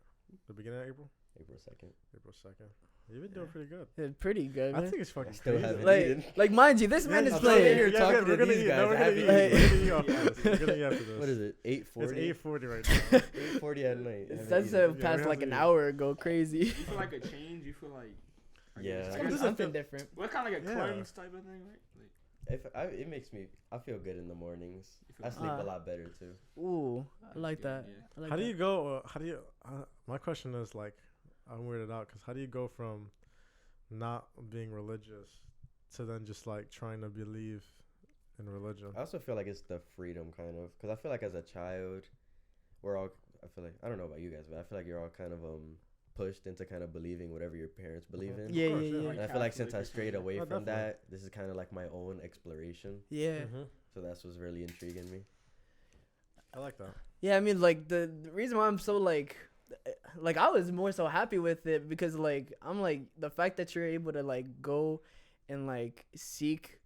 The beginning of April. April 2nd. April 2nd. You've been doing pretty good. Yeah, pretty good, I man. think it's fucking still crazy. haven't eaten. Like mind you, this man is I'm playing. saying, You're talking to we're gonna these eat. guys. No, we're I gonna haven't eat. eaten. We're gonna eat after this. We're gonna eat after this. What is it? 8:40. It's 8:40 right now. 8:40 at night. I haven't That's eaten. Yeah, passed we like have an to- hour ago. Crazy. You feel like a change? You feel like. Yeah. I Something guess something different. What kind of like a Yeah. cleanse type of thing, right? Like, It makes me. I feel good in the mornings. You feel I sleep good. a lot better too. Ooh, I like yeah, that. yeah. I like How do that. you go? My question is like, I'm weirded out because how do you go from not being religious to then just like trying to believe in religion? I also feel like it's the freedom kind of, because I feel like as a child, we're all. I feel like I don't know about you guys, but I feel like you're all kind of pushed into kind of believing whatever your parents believe in. Yeah, Of course, yeah, yeah. And I feel like since I Catholic or strayed something. away Oh, from definitely. that, this is kind of like my own exploration. Yeah. Mhm. So that's what's really intriguing me. I like that. Yeah, I mean, like the reason why I'm so like I was more so happy with it because like I'm like the fact that you're able to like go and like seek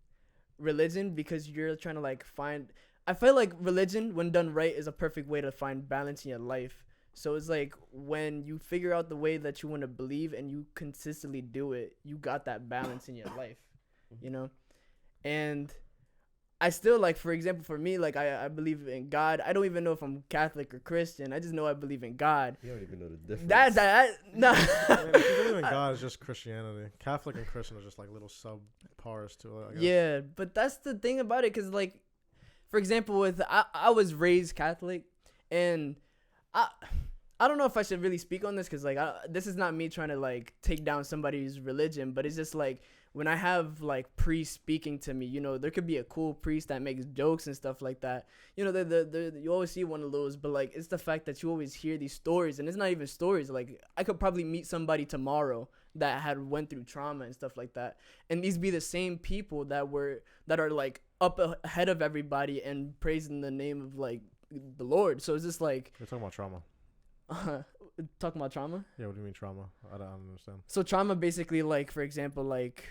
religion because you're trying to like find. I feel like religion, when done right, is a perfect way to find balance in your life. So it's like when you figure out the way that you want to believe and you consistently do it, you got that balance in your life, you know? And I still like, for example, for me, like I believe in God. I don't even know if I'm Catholic or Christian. I just know I believe in God. You don't even know the difference. No. If you believe in God, it's just Christianity. Catholic and Christian are just like little subpars to it. I guess. Yeah, but that's the thing about it, cause like, for example, with I was raised Catholic, and I don't know if I should really speak on this, cause like this is not me trying to like take down somebody's religion, but it's just like when I have like priests speaking to me, you know, there could be a cool priest that makes jokes and stuff like that. You know, you always see one of those, but like it's the fact that you always hear these stories, and it's not even stories. Like I could probably meet somebody tomorrow that had went through trauma and stuff like that, and these be the same people that are like up ahead of everybody and praising the name of like the Lord. So it's just like We're talking about trauma. talking about trauma. Yeah, what do you mean trauma? I don't understand. So trauma basically, like, for example, like,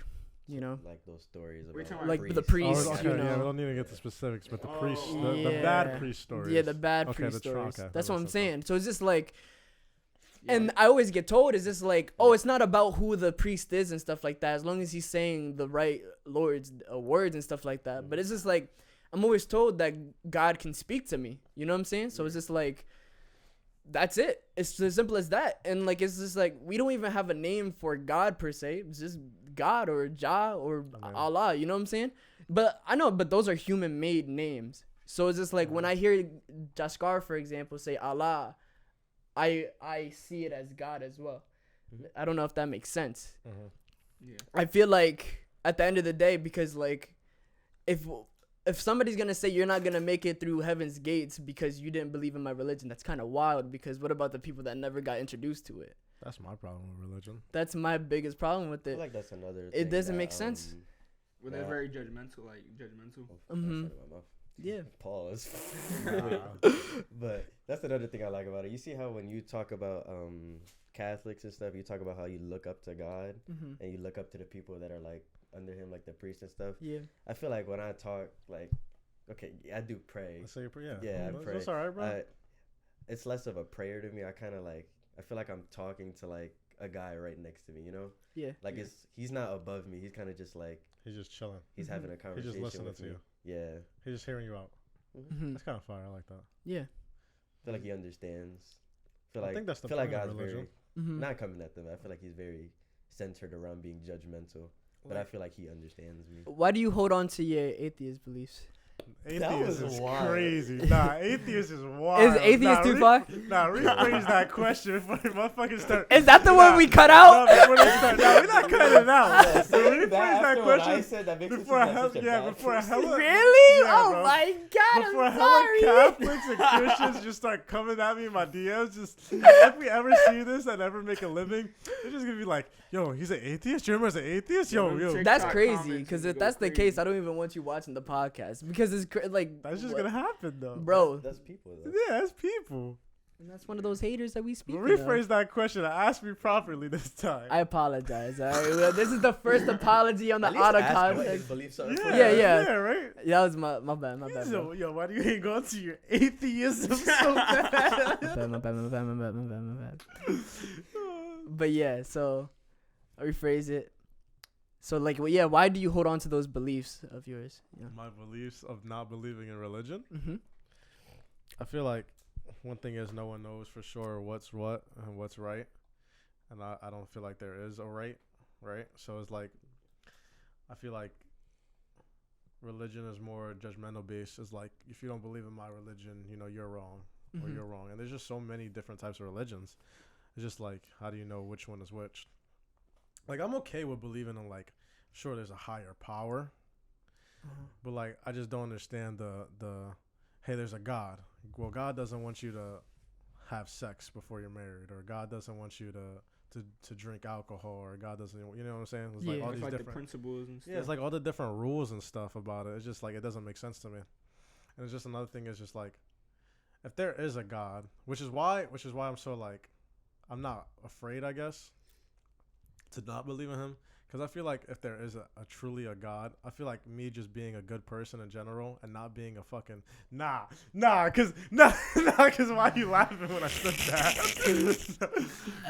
you know, Like those stories We're about talking like about the priest, Oh, you okay, yeah, we know. don't need to get the specifics, but the Oh. priest, the Yeah. bad priest stories. Yeah, the bad Okay, priest the stories. okay, That's that what I'm makes sense. saying. So it's just like, And I always get told is just like, oh, it's not about who the priest is and stuff like that, as long as he's saying the right Lord's words and stuff like that. But it's just like, I'm always told that God can speak to me. You know what I'm saying? So it's just like, that's it. It's as simple as that. And like, it's just like, we don't even have a name for God per se. It's just God or Jah or Allah. You know what I'm saying? But I know, but those are human made names. So it's just like, when I hear Jaskar, for example, say Allah, I see it as God as well. I don't know if that makes sense. Yeah. I feel like at the end of the day, because like, if somebody's gonna say you're not gonna make it through heaven's gates because you didn't believe in my religion, that's kind of wild. Because what about the people that never got introduced to it? That's my problem with religion. That's my biggest problem with I it. feel like that's another. It doesn't make sense. Well, they're very judgmental. Yeah. Pause. But that's another thing I like about it. You see how when you talk about Catholics and stuff, you talk about how you look up to God and you look up to the people that are like under him, like the priests and stuff. Yeah. I feel like when I talk, like, okay, I do pray. I say a prayer. Yeah, I pray. That's all right, bro. It's less of a prayer to me. I kind of like, I feel like I'm talking to like a guy right next to me, you know? Yeah. Like he's not above me. He's kind of just like, He's just chilling. he's having a He's conversation just listening with to me. you. Yeah. He's just hearing you out. That's kind of fire. I like that. Yeah. I feel like he understands. I think that's the feel point like of God's religion. very, not coming at them. I feel like he's very centered around being judgmental. But I feel like he understands me. Why do you hold on to your atheist beliefs? Atheist was is wild. crazy. Nah, atheist is wild. Is atheist too far? Nah, rephrase that question before the motherfuckers start. Is that the one we cut out? No, before they start. Nah, we're not cutting it out. So rephrase that question I said, that makes before it I seem like such a bad before I person. hella Really? Yeah, Oh bro. my God! before I'm hella sorry. Catholics and Christians just start coming at me in my DMs, just if we ever see this and ever make a living, they're just gonna be like, "Yo, he's an atheist. Jeremiah's an atheist. Yo." That's TikTok crazy. comments Because and if go that's the crazy. case, I don't even want you watching the podcast because it's like That's just what- gonna happen though, bro. That's people, though. Yeah, that's people. And that's one of those haters that we speak. Rephrase that question and ask me properly this time. I apologize. All right, well, this is the first apology on the At least auto ask what his context. beliefs are. Yeah. right. Yeah, that was my bad. My bad. So, Bro. yo, why do you ain't going to your atheism so bad? My bad. But yeah, so I'll rephrase it. So like, well, yeah, why do you hold on to those beliefs of yours? Yeah. My beliefs of not believing in religion. Mhm. I feel like one thing is no one knows for sure what's what and what's right, and I don't feel like there is a right. So it's like I feel like religion is more judgmental based. It's like if you don't believe in my religion, you know you're wrong or you're wrong. And there's just so many different types of religions. It's just like how do you know which one is which? Like I'm okay with believing in like sure there's a higher power, but like I just don't understand the hey there's a God. Well, God doesn't want you to have sex before you're married, or God doesn't want you to drink alcohol, or God doesn't, you know what I'm saying? It's like Yeah. all It's these like the different principles and stuff. yeah, it's like all the different rules and stuff about it. It's just like it doesn't make sense to me. And it's just another thing is just like if there is a God, which is why I'm so like I'm not afraid, I guess, to not believe in him. Because I feel like if there is a truly a God, I feel like me just being a good person in general and not being a fucking cause why are you laughing when I said that?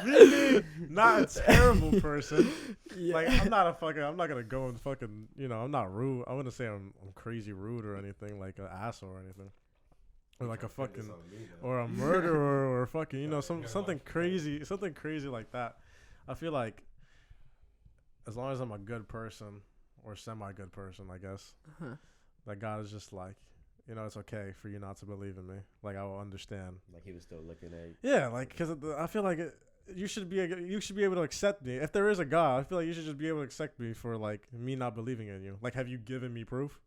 Me being not a terrible person. Yeah. Like I'm not gonna go and fucking, you know, I'm not rude. I wouldn't say I'm crazy rude or anything, like an asshole or anything. Or like a fucking or a murderer or fucking, you know, something crazy like that. I feel like as long as I'm a good person or semi-good person, I guess, that God is just like, you know, it's okay for you not to believe in me. Like I will understand. Like he was still looking at you. Yeah, like because I feel like you should be able to accept me. If there is a God, I feel like you should just be able to accept me for like me not believing in you. Like, have you given me proof?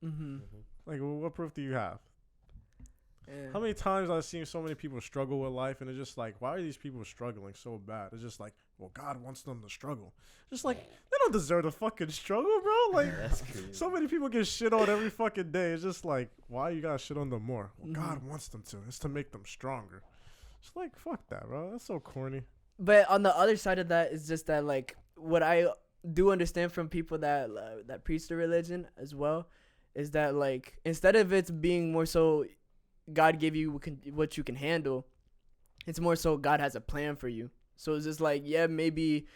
Like, what proof do you have? Yeah. How many times I've seen so many people struggle with life, and it's just like, why are these people struggling so bad? It's just like, well, God wants them to struggle. Just like, they don't deserve to fucking struggle, bro. Like, That's crazy. so many people get shit on every fucking day. It's just like, why you gotta shit on them more? Well, God wants them to. It's to make them stronger. It's like, fuck that, bro. That's so corny. But on the other side of that is just that, like, what I do understand from people that that preach the religion as well is that, like, instead of it being more so God gave you what you can handle, it's more so God has a plan for you. So it's just like, yeah, maybe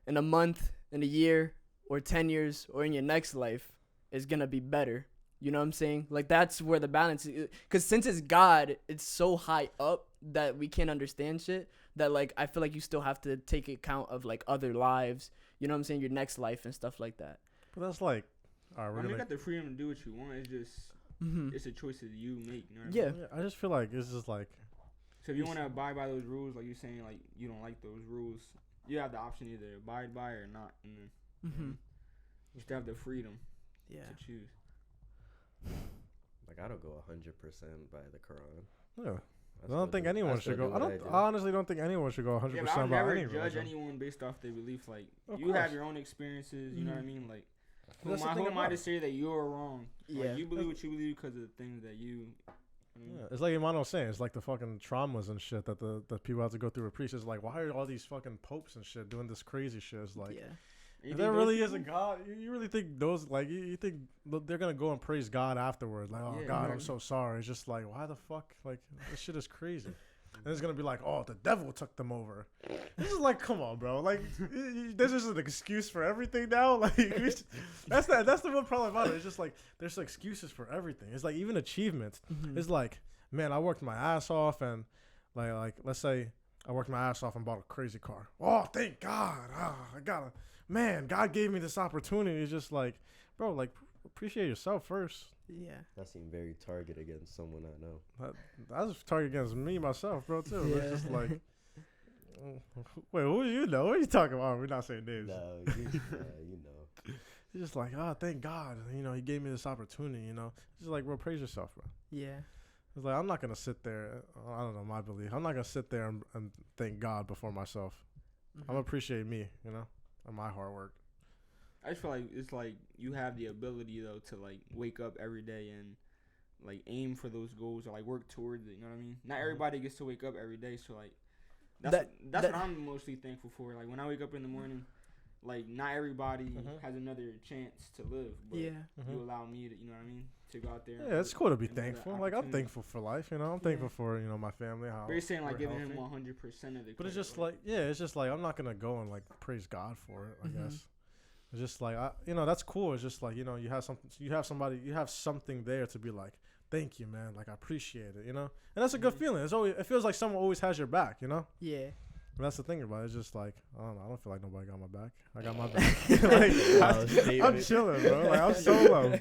in a month, in a year, or 10 years, or in your next life, it's going to be better. You know what I'm saying? Like, that's where the balance is. Because since it's God, it's so high up that we can't understand shit that, like, I feel like you still have to take account of, like, other lives. You know what I'm saying? Your next life and stuff like that. But that's like, all right, I mean, you got the freedom to do what you want. It's just, it's a choice that you make. You know what I mean? I just feel like it's just like. So if you want to abide by those rules, like you're saying, like you don't like those rules, you have the option either abide by or not, and then you still have the freedom to choose. Like, I don't go 100% by the Quran. Yeah. I don't think anyone should go. I honestly don't think anyone should go 100% by any religion. I'll never judge anyone based off their beliefs. Like, you have your own experiences. You know what I mean? Like, who am I to say that you're wrong? Yeah. Like, you believe what you believe because of the things that you. Yeah, it's like Imano was saying. It's like the fucking traumas and shit that the people have to go through with priests. It's like, why are all these fucking popes and shit doing this crazy shit? It's like, if there really is a God, you really think those, like, you think they're going to go and praise God afterward? Like, oh, God, I'm so sorry. It's just like, why the fuck? Like, this shit is crazy. And it's going to be like, oh, the devil took them over. This is like, come on, bro. Like, there's just an excuse for everything now. Like, that's the one problem about it. It's just like, there's excuses for everything. It's like, even achievements. It's like, man, I worked my ass off, and like let's say I worked my ass off and bought a crazy car. Oh, thank God. Man, God gave me this opportunity. It's just like, bro, like, appreciate yourself first. Yeah. That seemed very target against someone I know. That was target against me, myself, bro, too. Yeah. It's just like, wait, who do you know? What are you talking about? We're not saying names. No, you know. It's just like, oh, thank God. You know, he gave me this opportunity, you know. It's just like, bro, praise yourself, bro. Yeah. It's like, I'm not going to sit there. I don't know, my belief. I'm not going to sit there and thank God before myself. I'm going to appreciate me, you know, and my hard work. I just feel like it's like you have the ability, though, to, like, wake up every day and, like, aim for those goals or, like, work towards it. You know what I mean? Not everybody gets to wake up every day. So, like, that's what I'm mostly thankful for. Like, when I wake up in the morning, like, not everybody has another chance to live. But you allow me to, you know what I mean, to go out there. Yeah, it's cool to be thankful. Like, I'm thankful for life, you know. I'm thankful for, you know, my family. How but you're saying, like, giving him 100% of the credit. But it's just like, it's just like, I'm not going to go and, like, praise God for it, I guess. It's just like, you know, that's cool. It's just like, you know, you have something there to be like, thank you, man. Like, I appreciate it, you know? And that's a good feeling. It feels like someone always has your back, you know? Yeah. And that's the thing about it. It's just like, I don't know. I don't feel like nobody got my back. I got my back. Like, I'm chilling, bro. Like, I'm solo.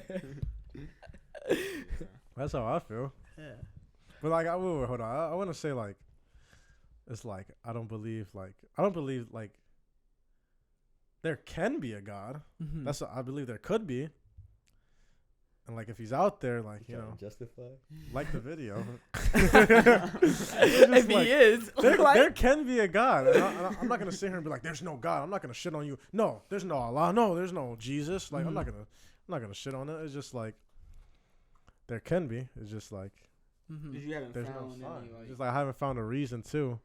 That's how I feel. Yeah. But, like, hold on. I want to say, like, it's like, I don't believe, like, there can be a God. That's what I believe there could be. And, like, if he's out there, like, you know. Justify? Like the video. If he is. There can be a God. And I'm not going to sit here and be like, there's no God. I'm not going to shit on you. No, there's no Allah. No, there's no Jesus. Like, I'm not going to shit on it. It's just like, there can be. It's just like, you haven't there's found no sign. any, like, It's like I haven't found a reason to,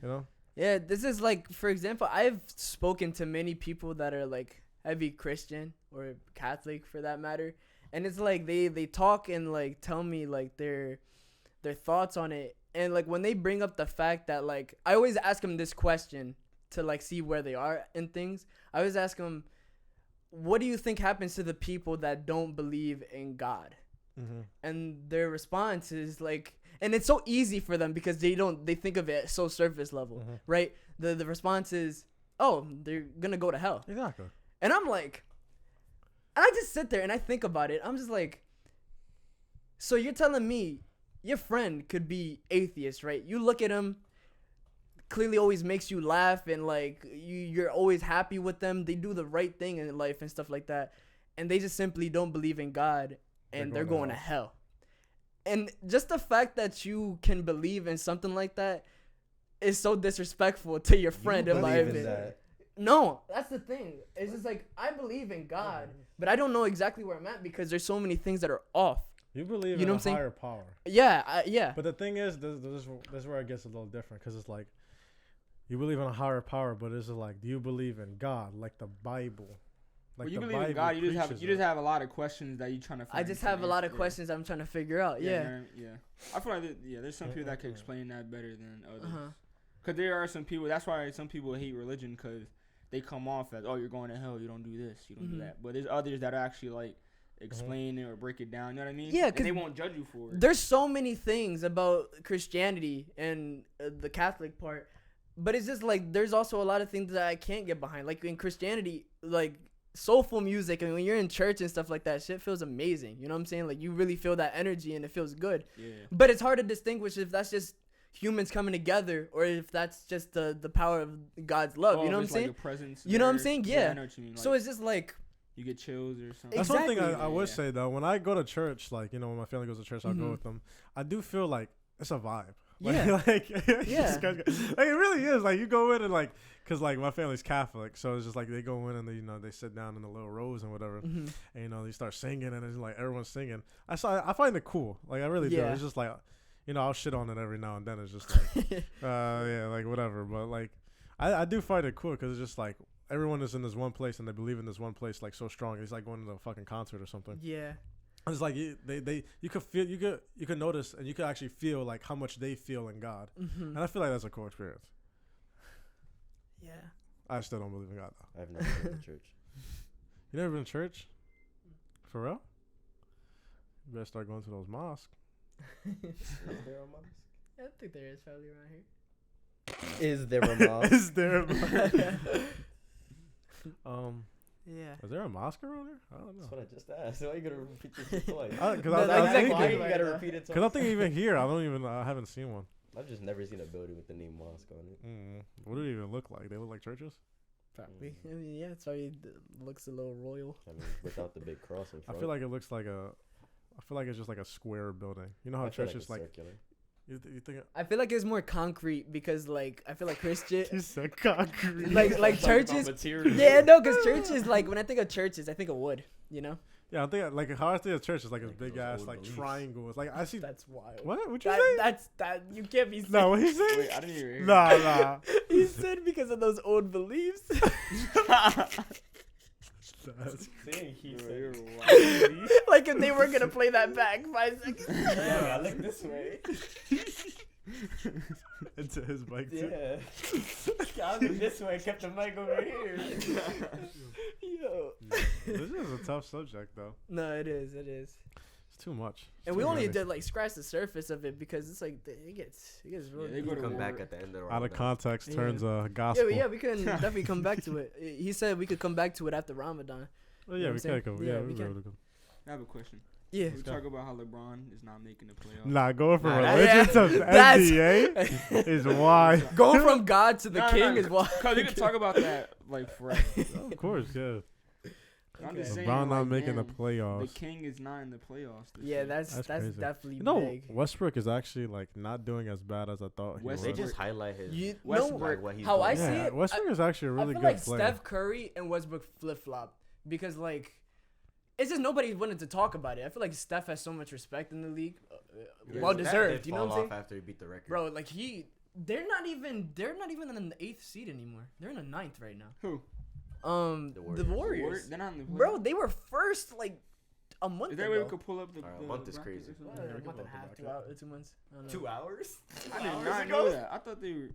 you know? Yeah, this is like, for example, I've spoken to many people that are like heavy Christian or Catholic for that matter. And it's like they talk and like tell me like their thoughts on it. And like when they bring up the fact that like, I always ask them this question to like see where they are in things. I always ask them, what do you think happens to the people that don't believe in God? And their response is like, and it's so easy for them because they think of it so surface level, right? The response is, oh, they're gonna go to hell. Exactly. And I'm like, and I just sit there and I think about it. I'm just like, so you're telling me your friend could be atheist, right? You look at him, clearly always makes you laugh and like you're always happy with them. They do the right thing in life and stuff like that. And they just simply don't believe in God and they're going to hell. And just the fact that you can believe in something like that is so disrespectful to your friend, in my opinion. No, that's the thing. It's just like, I believe in God, but I don't know exactly where I'm at because there's so many things that are off. You believe in a higher power. Yeah, yeah. But the thing is, this is where it gets a little different because it's like, you believe in a higher power, but it's like, do you believe in God, like the Bible? Like, well, you believe in God, you just have a lot of questions that you're trying to find. I just have a lot of questions I'm trying to figure out. Yeah. I feel like there's some people that can explain that better than others. Because there are some people. That's why some people hate religion, because they come off as, oh, you're going to hell. You don't do this. You don't do that. But there's others that actually like explain it or break it down. You know what I mean? Yeah, and they won't judge you for it. There's so many things about Christianity and the Catholic part, but it's just like there's also a lot of things that I can't get behind. Like in Christianity, like soulful music, and when you're in church and stuff like that, shit feels amazing. You know what I'm saying? Like you really feel that energy and it feels good. Yeah. But it's hard to distinguish if that's just humans coming together or if that's just the power of God's love. You know what I'm saying? Like a presence You know what I'm there. saying? I Yeah. know what you mean. Like, So it's just like. you get chills or something. That's one thing Exactly. I would say though. When I go to church, like when my family goes to church, I'll go Mhm. with them. I do feel like it's a vibe. Yeah. Like, Yeah. like it really is. Like you go in and like, cause like my family's Catholic, so it's just like they go in and they they sit down in the little rows and whatever, Mhm. and they start singing and it's like everyone's singing. I find it cool. Like I really do. Yeah. It's just like, I'll shit on it every now and then. It's just like, yeah, like whatever. But like, I do find it cool because it's just like everyone is in this one place and they believe in this one place like so strong. It's like going to a fucking concert or something. Yeah. It's like you could feel, you could notice, and you could actually feel like how much they feel in God, Mhm. and I feel like that's a cool experience. Yeah. I still don't believe in God though. I've never been to church. You never been to church? For real? You better start going to those mosques. Is there a mosque? I think there is probably around here. Is there a mosque? Is there a mosque? Yeah. Is there a mosque around here? I don't That's know. what I just asked. Why you gotta repeat this shit twice? Because No, I that's was exactly Why thinking, you right, gotta though. repeat it because I twice? think even here, I haven't seen one. I've just never seen a building with the name mosque on it. What do they even look like? They look like churches? Probably. I mean, yeah, it's probably looks a little royal. I mean, without the big cross in I front. feel like it looks like I feel like it's just like a square building. You know how I feel churches it's like circular. you think I feel like it's more concrete because, like, I feel like Christian, you said concrete. like churches. Material. Yeah, no, because churches, like, when I think of churches, I think of wood. You know, Yeah, I think like how I think of church is like a Like big those ass old like beliefs. triangles. Like I see. that's wild. What? What you That, say? that's that you can't be. No, what he Wait, say? I didn't even hear. Nah. He said because of those old beliefs. That's Saying he Bro, said. you're wild. Like if they were gonna play that back 5 seconds. Yeah, I look this way. into his bike too. Yeah. I look this way. Kept the mic over here. Yo. This is a tough subject though. No, it is. It is. It's too much. It's And we too only heavy. did like scratch the surface of it because it's like it gets really. they You go to come war. back at the end of the Out of Ramadan. context Yeah. turns Yeah, gospel. we can definitely come back to it. He said we could come back to it after Ramadan. Well, You yeah, know we what I'm can go. saying? Yeah, Yeah, we we can. can. I have a question. Yeah. We talk about how LeBron is not making the playoffs. Nah, going from Nah, religion to that's- NBA is why. Going from God to the No, king no, is wild. Cause you can talk about that like forever. Of course, yeah. I'm Okay. just saying, LeBron not like, making the damn, playoffs. The king is not in the playoffs. This Yeah, year. that's That's crazy. definitely You know, big. Westbrook is actually like not doing as bad as I thought he West- They was. just highlight his. You know Westbrook, like what he's how I doing. see Yeah, it. Westbrook is actually a I really feel good like player. Steph Curry and Westbrook flip flop because like it's just nobody wanted to talk about it. I feel like Steph has so much respect in the league, Yeah, well that deserved. did You know what fall I'm saying, off after he beat the record. bro? Like they're not even in the 8th seed anymore. They're in the 9th right now. Who? The Warriors. Warriors. They're not in the playoffs. Bro, they were first like a month Is there a way we ago. could pull up the? Alright, a the month is brackets crazy. or something? Well, Yeah, we a can month and a pull up half, the 2 hours, 2 months. I don't know. 2 hours? I did not know that. I thought they were.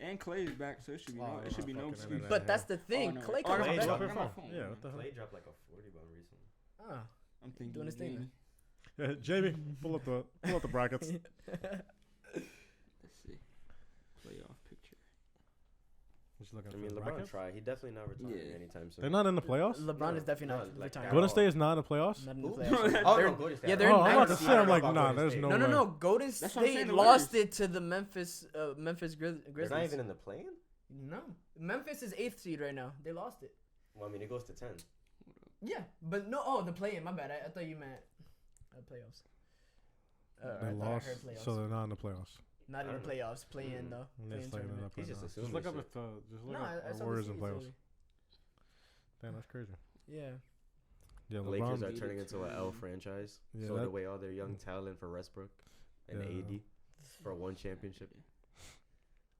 And Clay's back, so it should be Oh, it should be no fucking excuse. internet. But that's the thing. no. Clay Oh, I comes got my back. drop phone. your I got my phone. phone. Yeah, what the hell? Clay dropped like a 40 bomb recently. Ah. I'm thinking Doing his thing, Jamie. Yeah, Jamie, pull up the brackets. Let's see. Playoff picture. Just looking I for mean, the LeBron brackets. tried. He definitely not retiring Yeah. anytime soon. They're not in the playoffs. LeBron is definitely No, not like retiring. at Golden all. State is not in the playoffs. Not in the Who? playoffs. Oh, They're- no, Golden State. yeah, they're Oh, I'm about to ninth say, seed. I'm like, about nah, Golden there's State. no No, way. no. Golden That's what I'm State saying, the lost Warriors. it to the Memphis They're Grizzlies. not even in the play-in? No, Memphis is 8th seed right now. They lost it. Well, I mean, it goes to 10. Yeah, but no. Oh, the play-in. My bad. I thought you meant playoffs. I They thought I lost, heard playoffs. so they're not in the playoffs. Not in I the don't know. playoffs. Play-in though. And they're Play-in just looking it tournament. up He's right just now. assuming Just look up shit. if just look No, up I saw the Warriors in seeds playoffs. already. Damn, that's crazy. Yeah. Yeah, The Lakers LeBron. are turning into an L franchise. Yeah, Sold that- away all their young talent for Westbrook and Yeah. AD for one championship.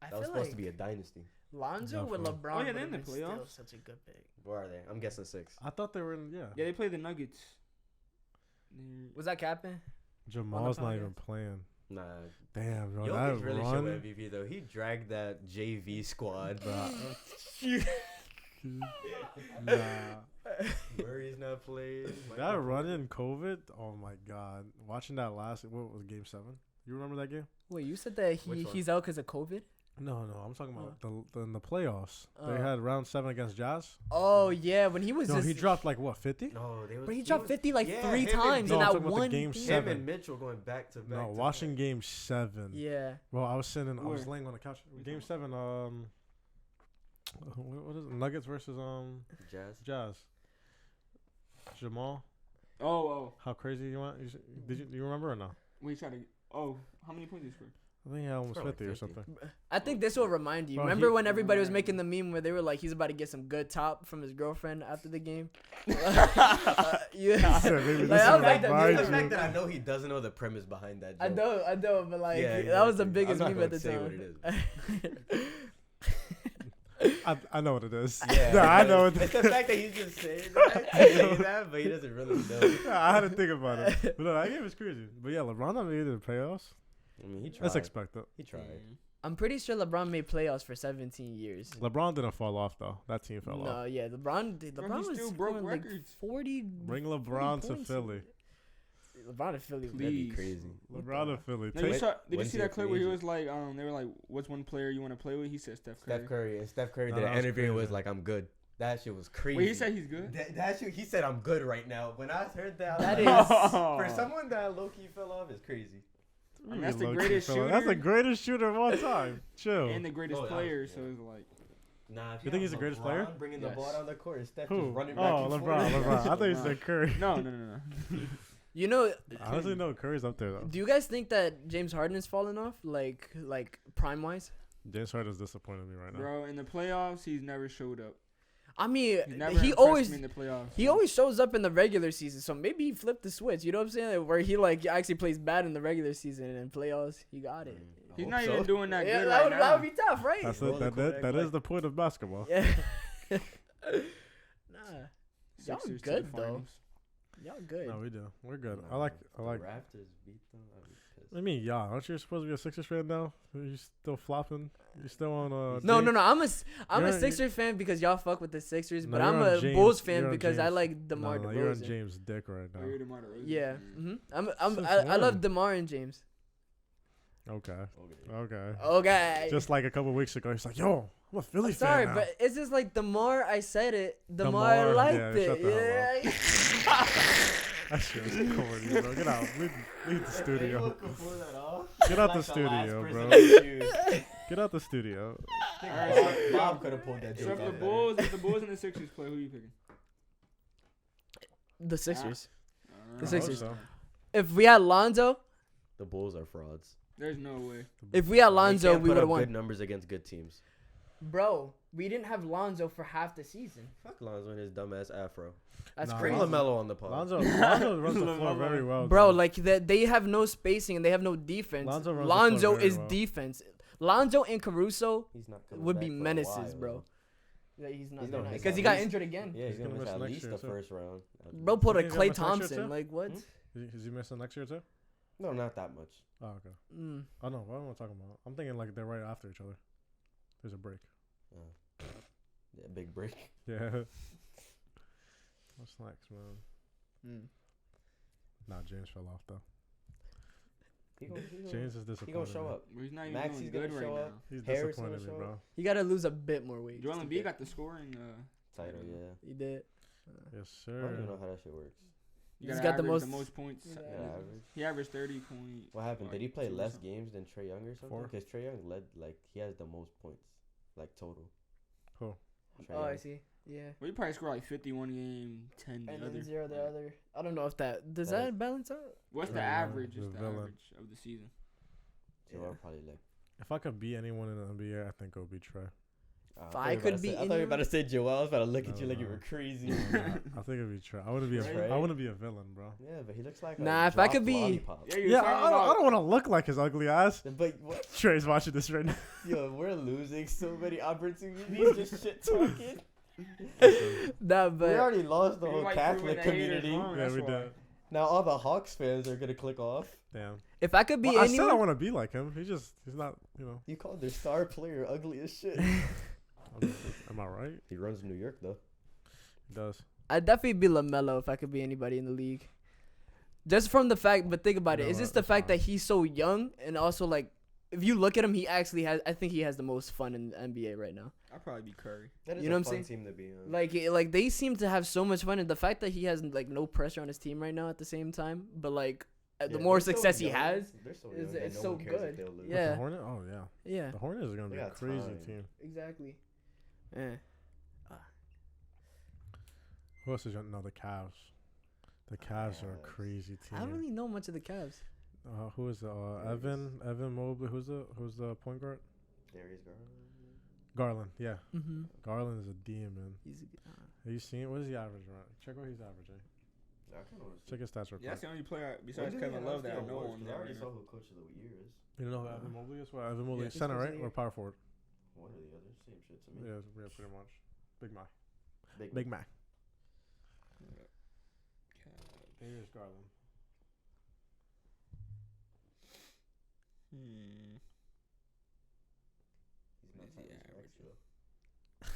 I That was feel supposed like to be a dynasty. Lonzo with Definitely. LeBron. Oh, yeah, they're in would've the been still playoffs. Such a good pick. Where are they? I'm guessing 6. I thought they were in. Yeah. Yeah, they play the Nuggets. They're- Was that Captain? Jamal's not podcast? even playing. Nah. Damn, bro. Jokic That really run. showed MVP though. He dragged that JV squad. Nah. Murray's not playing. That run in COVID. Oh my God. Watching that last. What was Game 7? You remember that game? Wait, you said that Which one? he's out because of COVID? No. I'm talking about the in the playoffs. They had round 7 against Jazz. Oh yeah, when he was No, just he dropped like what 50? No, But he dropped 50 like yeah, 3 him and- times No, in I'm that talking about the one game game. 7. Him and Mitchell going back to back. No, to watching back. Game 7. Yeah. Well, I was sitting. I was Where? laying on the couch. Game 7. What is it? Nuggets versus Jazz. Jamal. Oh. How crazy you want? Do you remember or no? We try to. Oh, how many points did he score? I think he had almost Probably 50 or 50. something. I think this will remind you. Bro, Remember he- when everybody was making the meme where they were like, he's about to get some good top from his girlfriend after the game? Yeah. Maybe Like, this I will was like that- remind The you. fact that I know he doesn't know the premise behind that. I Joke. know, but like, Yeah, that was the exactly. biggest I'm not meme at gonna the say time. what it I know what it is. Yeah, No, I know what It's it the fact that he's just saying that, but he doesn't really know. I had to think about it. But no, that game was crazy. But yeah, LeBron not made it to the playoffs. I mean, he tried. That's expected. He tried. I'm pretty sure LeBron made playoffs for 17 years. LeBron didn't fall off though. That team fell No, off. yeah, LeBron he was still broke scoring like records. 40. Bring LeBron to points. Philly. LeBron to Philly. Please. That'd be crazy. LeBron to Philly. No, you Take- saw, did you when's see he a that clip free where he agent? was like, they were like, "What's one player you want to play with?" He said Steph Curry. Steph Curry and Steph Curry No, did that an was interview and was crazy. like, "I'm good." That shit was crazy. Wait, he said he's good. That shit. He said, "I'm good right now." When I heard that, That I was is- like, for someone that low key fell off is crazy. I mean, that's the Low-key greatest fella. That's the shooter. greatest shooter of all time. Chill. And the greatest Oh, yeah. player, so Yeah. it's like, Nah, if You think he's the have greatest LeBron player? Bringing Yes. the ball down the court, and Steph Who? just running back Oh, and LeBron. forth. LeBron. I thought you LeBron. said Curry. no. You know, Honestly, no. Curry's up there though. do you guys think that James Harden is falling off, like prime wise? James Harden's disappointed me right now. Bro, in the playoffs, he's never showed up. I mean, He's never he impressed always me in the playoffs. he always shows up in the regular season, so maybe he flipped the switch. You know what I'm saying? Like, where he actually plays bad in the regular season and in playoffs, he got it. He's Hope not so. even doing that Yeah, good that right would, now. that would be tough, right? That's Roller it. Kodak That like- is the point of basketball. Yeah. Nah, y'all Sixers to good the though. finals. Y'all good. No, we do. We're good. Nah, I like. the Raptors beat them. I'd be pissed. I mean, yeah. Aren't you supposed to be a Sixers fan now? You still flopping? You still on? No, James- I'm a You're- Sixers fan because y'all fuck with the Sixers, No, but you're I'm on a James- Bulls you're fan on because I James. like DeMar No, you're on DeRozan. James' dick right now. Oh, you're DeMar DeRozan. Yeah, Since I love when? DeMar and James. Okay. Okay. Okay. Okay. Just like a couple weeks ago, he's like, "Yo, I'm a Philly I'm sorry, fan now." but it's just like the more I said it, the more DeMar, I liked yeah, it. shut the hell Yeah. That shit was corny, bro. Get out. Leave the studio. Get out the studio, bro. Get out the studio. Alright, Bob could have pulled that So joke if the out. Bulls, and the Sixers play, who you picking? The Sixers. Uh, The I Sixers. hope so. If we had Lonzo, The Bulls are frauds. There's no way. if we had They Lonzo, can't we put would have up won. good numbers against good teams. Bro, we didn't have Lonzo for half the season. Fuck Lonzo and his dumbass afro. That's Nah, Bring crazy. LaMelo on the pod. Lonzo runs the floor very well. Bro, though. like they have no spacing and they have no defense. Lonzo runs the Lonzo floor very is well. defense. Lonzo and Caruso He's not coming would back be for a menaces, while, bro. though. Yeah, he's not He's there gonna miss because at he got least- injured again. Yeah, he's gonna miss at next least year, the too. first round. Bro pulled a Think he's Clay gonna miss next year, Thompson. too? Like what? Is he missing next year too? No, not that much. Oh, okay. Mm. Oh no, what am I talking about? I'm thinking like they're right after each other. There's a break. Yeah, big break. Yeah. What's next, man? Mm. Nah, James fell off though. James James is he disappointed. gonna show me. up. He's not even Maxey's doing gonna good show right up. now. He's Harris disappointed gonna me, show bro. up. He got to lose a bit more weight. Joel just to Embiid get- got the scoring. Title, yeah. He did. Yes, I don't even sir. know how that shit works. You He's gotta got the average most- points. Yeah. Yeah, average. He averaged 30 point. What happened? Did he play two or less something. games than Trey Young or something? 4. Because Trey Young led, like, he has the most points, like, total. Who? Trae Oh, I Young. see. Yeah. Well, he probably scored like 51 game, 10 the And other. then 0 the other. I don't know if that does That that is- balance out. What's the Yeah, average? the Just the villain. average of the season. Joel Yeah. probably, like, If I could beat anyone in the NBA, I think it would be Trey. If I could beat I thought you were about to say Joel. I was about to look at No, you like you no. were crazy. I think it'd be Trey. I wouldn't be a. Trey? I wouldn't be a villain, bro. Yeah, but he looks like Nah, a if I could dropped be- lollipop. Yeah, you're Yeah, talking I about. don't want to look like his ugly ass. But what? Trey's watching this right now. Yo, we're losing so many opportunities. Just shit talking. Nah, We but already lost the You whole like Catholic proving the haters community. wrong, Yeah, that's we why. did. Now all the Hawks fans are gonna click off. Damn. If I could be Well, I said I anyone, want to be like him. He's not, You called their star player ugly as shit. am I right? He runs New York though. He does. I'd definitely be LaMelo if I could be anybody in the league. Just from the fact, but think about it. No, It's just the that's fact fine. that he's so young, and also like, if you look at him, he actually has. I think he has the most fun in the NBA right now. I'd probably be Curry. That is You know a what I'm fun saying? team to be on. Like they seem to have so much fun, and the fact that he has like no pressure on his team right now at the same time, but like the Yeah, more they're so success he young. has, They're so is- young that it's no so one cares good. if they'll lose. Yeah. The Hornet? Oh, yeah. yeah, The Hornets are going to They be a got crazy time. team. exactly. Yeah. Who else is your, no, the Cavs. The Cavs are a Cavs. crazy team. I don't really know much of the Cavs. Who is the Evan Mobley? Who's the point guard? Darius Garland. Garland. Yeah, Mm-hmm. Garland is a demon. He's Have you seen what is he averaging? Right? Check what he's averaging. I kind of Check his stats real Yeah, that's quick. the only player besides Kevin Love that I know on I there. already Right saw now. who Coach of the Year is. You know who Evan Mobley is? Well, Evan Mobley Yeah, is center, he's right? Coach of the Or power forward? One or the other, same shit to me. Yeah, pretty much. Big Mac. Big Big Mac. Cavs. Darius Garland. He's not What is he Tyrese averaging? Maxey.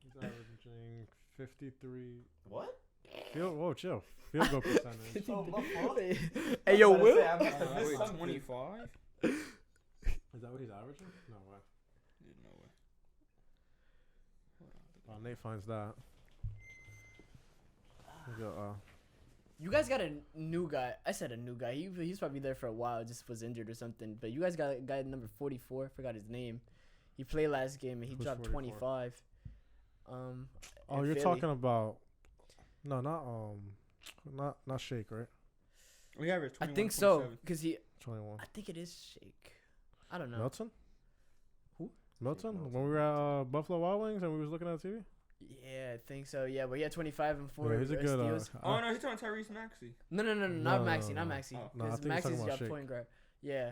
He's averaging 53. What? Whoa, chill. Field goal percentage. Oh, my fault. Hey, yo, I was about to Will. say, I must have missed Wait, something. 25? Is that what he's averaging? No way. No way. Oh, Nate finds that. We got, You guys got a new guy. I said a new guy. He's probably there for a while. Just was injured or something. But you guys got a guy number 44. Forgot his name. He played last game and he Who's dropped 44? 25. oh, in you're Philly. talking about. No, not Shake, right? We averaged I 21. think so. Because 21. I think it is Shake. I don't know. Milton? Who? Milton? Milton. When we were at Buffalo Wild Wings and we was looking at TV? Yeah, I think so. Yeah, but he had 25 and 4 Yeah, he's a good. steals. Oh, no, he's talking Tyrese Maxey. No, not No, Maxey. no, Not no. Maxey. Oh. No, I Because think he's talking Maxey's about got Shake. point guard. Yeah.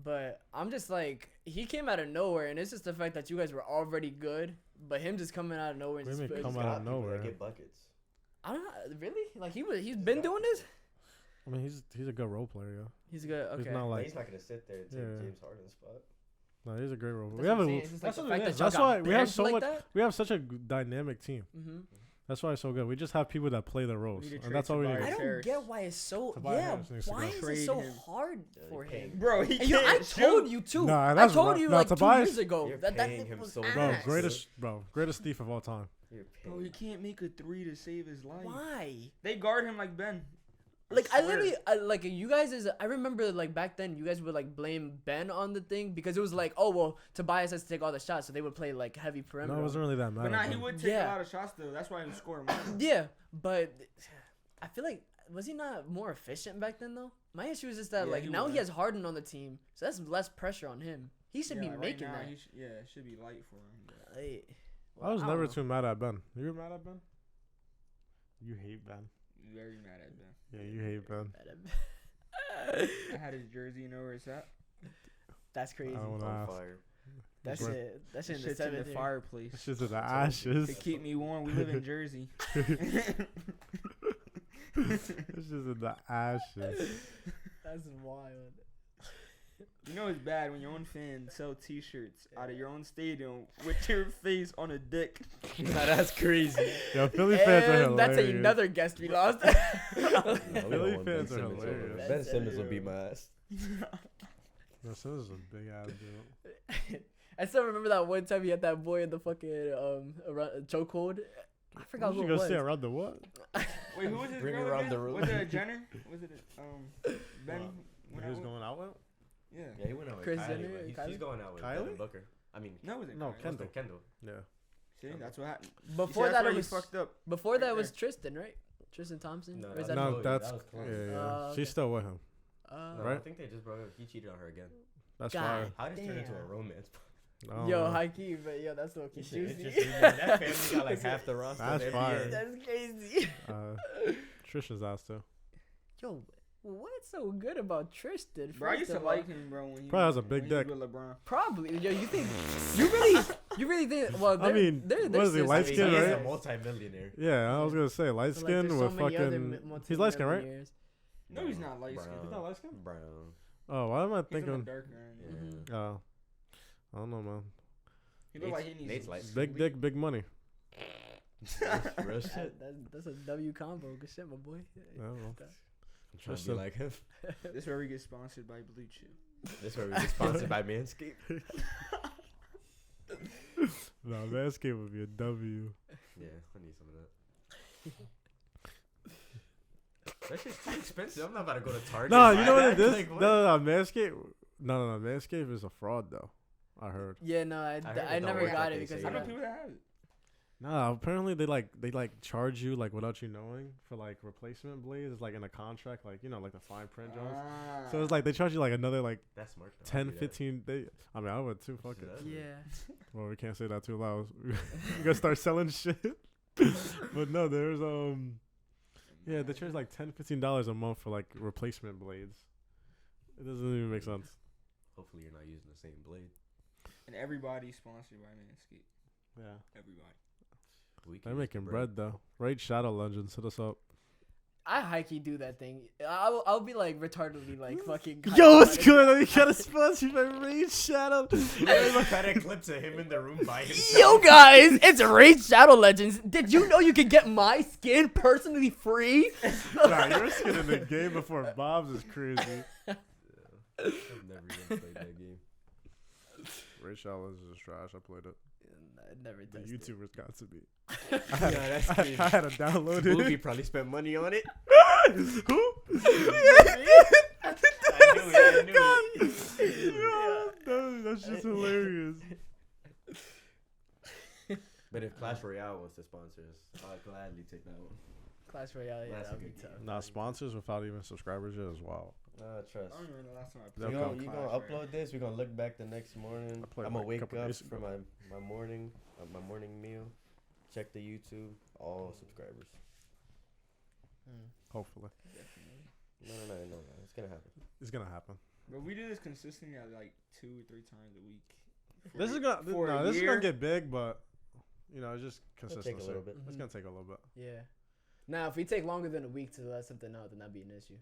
But I'm just like, he came out of nowhere, and it's just the fact that you guys were already good, but him just coming out of nowhere and What do you just mean He's come out got of people that nowhere? Get buckets. I don't know, really? Like he's been doing this? I mean, he's a good role player, yeah. He's good. Okay. He's not like. He's not gonna sit there and take Yeah. James Harden's spot. No, he's a great role. That's We have what a. I'm saying. It's just like That's the what fact it that is. y'all That's got why we have benched so like much. that? We have such a dynamic team. Mm-hmm. That's why it's so good. We just have people that play their roles, We need to and that's all we trade need. I Tobias don't Harris. get why it's so. Tobias Yeah, Harris needs to why go. is it Trade so him. hard Yeah, for you pay him? him. Bro, he And yo, I can't told shoot. you too. Nah, I that's told right. you Nah, like Tobias- 2 years ago You're that paying nigga him was so ass. Bro, Ass. greatest thief of all time. You're Bro, he can't make a 3 to save his life. Why? They guard him like Ben. Like I swear. literally like you guys I remember like back then you guys would like blame Ben on the thing because it was like, oh well, Tobias has to take all the shots, so they would play like heavy perimeter. No, it wasn't really that But bad. nah, he would take Yeah. a lot of shots though. That's why he was scoring more. Yeah, but I feel like was he not more efficient back then though? My issue is just that Yeah, like he now he was. has Harden on the team, so that's less pressure on him. He should be like, making right now, that. it should be light for him. but- Like, I was don't never know. too mad at Ben. You were mad at Ben? You hate Ben. Very mad at Ben. Yeah, you hate Ben. I had his jersey, you know where it's at? That's crazy. I don't on wanna ask. fire. That's Where- it. That's Shit's in the in the seventh. Fire. fireplace. It's just the ashes. To keep me warm, we live in Jersey. It's just in the ashes. That's wild. You know it's bad when your own fans sell T-shirts out of your own stadium with your face on a dick. Nah, that's crazy. Yo, Philly fans are And hilarious. that's another guest we lost. No, we Philly don't want Ben fans are Simmons over hilarious. him. Ben Simmons will beat my ass. No, so this is a big ass deal. I still remember that one time he had that boy in the fucking chokehold. I forgot You who gonna it was. say around the what? Wait, who was his Bring girl around again? the room. Was it a Jenner? Was it Ben? When he was going out with? Yeah. Yeah, he went out with Chris Kylie, Jenner but and he's Kylie? going out with Kylie? Devin Booker. I mean, No, was it? No, Kylie? Kendall. Kendall. Yeah. See, that's what happened. Before that's that, why it you was fucked up. before right that was there. Tristan, right? Tristan Thompson. No, Or is that's that No, Chloe. that's That was Chloe. yeah. Okay. She's still with him. No, Right? I think they just broke up. He cheated on her again. That's God. fine. How did it turn into a Damn. romance? I don't Yo, know. high key, but yo, that's so Shit, juicy. it's just, man, that family got like half the roster. That's of the fire. NBA. That's crazy. Tristan's ass too. Yo, what's so good about Tristan? Bro, I used first to of all? like him, bro. When he Probably has a when big he was dick. with LeBron. Probably. Yo, you think you really think? Well, I mean, what is he, light I skin, mean, he's right? a multi-millionaire. Yeah, I was gonna say light skin with fucking. He's light skin, right? No, he's not light skinned. Brown. He's not light skin, right? Brown. Oh, why am I He's on the thinking? darker end. Yeah. Oh, I don't know, man. He look like he needs Nate's some light. Big sleep. dick, big money. Real shit. That's a W combo. Good shit, my boy. Yeah, well. I'm trying to be like him. This is where we get sponsored by Blue Chip. This is where we get sponsored by Manscaped. Nah, Manscaped would be a W. Yeah, I need some of that. That shit's too expensive. I'm not about to go to Target. No, and you buy know what that. it is? Like, what? No, Manscaped. No, Manscaped is a fraud though. I heard. Yeah, no, heard I it don't never work got like it they because say. I of know that. people that have it. Nah, apparently they charge you like without you knowing for like replacement blades. It's like in a contract, like like the fine print joints. So it's like they charge you like another like That's smart. though. 10, I'll do that. 15 days. I mean, I would too. Fuck it. That's Yeah. Well, we can't say that too loud. We gotta start selling shit. But no, there's yeah, they charge like $10-15 a month for like replacement blades. It doesn't even make sense. Hopefully you're not using the same blade. And everybody's sponsored by Manscaped. Yeah, Everybody. We can they're use making the bread though. Right, Shadow Legends, hit us up. I high key do that thing. I'll be like retardedly like fucking. Yo, what's good? Are you kind of sponsored by Raid Shadow? Cut a clip to him in the room by himself. Yo guys, it's Raid Shadow Legends. Did you know you can get my skin personally free? Nah, your skin in the game before Bob's is crazy. I've never even played that game. Raid Shadow Legends is trash. I played it. I never The tested. YouTubers got to be. Yeah, that's crazy. I had to download Movie it. probably spent money on it. Who? I knew it. That's just hilarious. But if Clash Royale was to sponsor us, I'd gladly take that one. Clash Royale, yeah, That's that'd a be good tough. game. Nah, sponsors without even subscribers yet as well. Trust. I don't remember the last time I They'll played. come. You Clash gonna Royale. upload this? We're gonna look back the next morning. I played I'm gonna like a wake couple up days for ago. my morning meal. Check the YouTube. All subscribers. Hopefully, No. It's gonna happen. it's gonna happen. But we do this consistently at like 2 or 3 times a week. This is gonna for a this is year. gonna get big, but it's just It'll consistency. take a little bit. It's gonna take a little bit. Yeah. Now, if we take longer than a week to let something out, then that'd be an issue.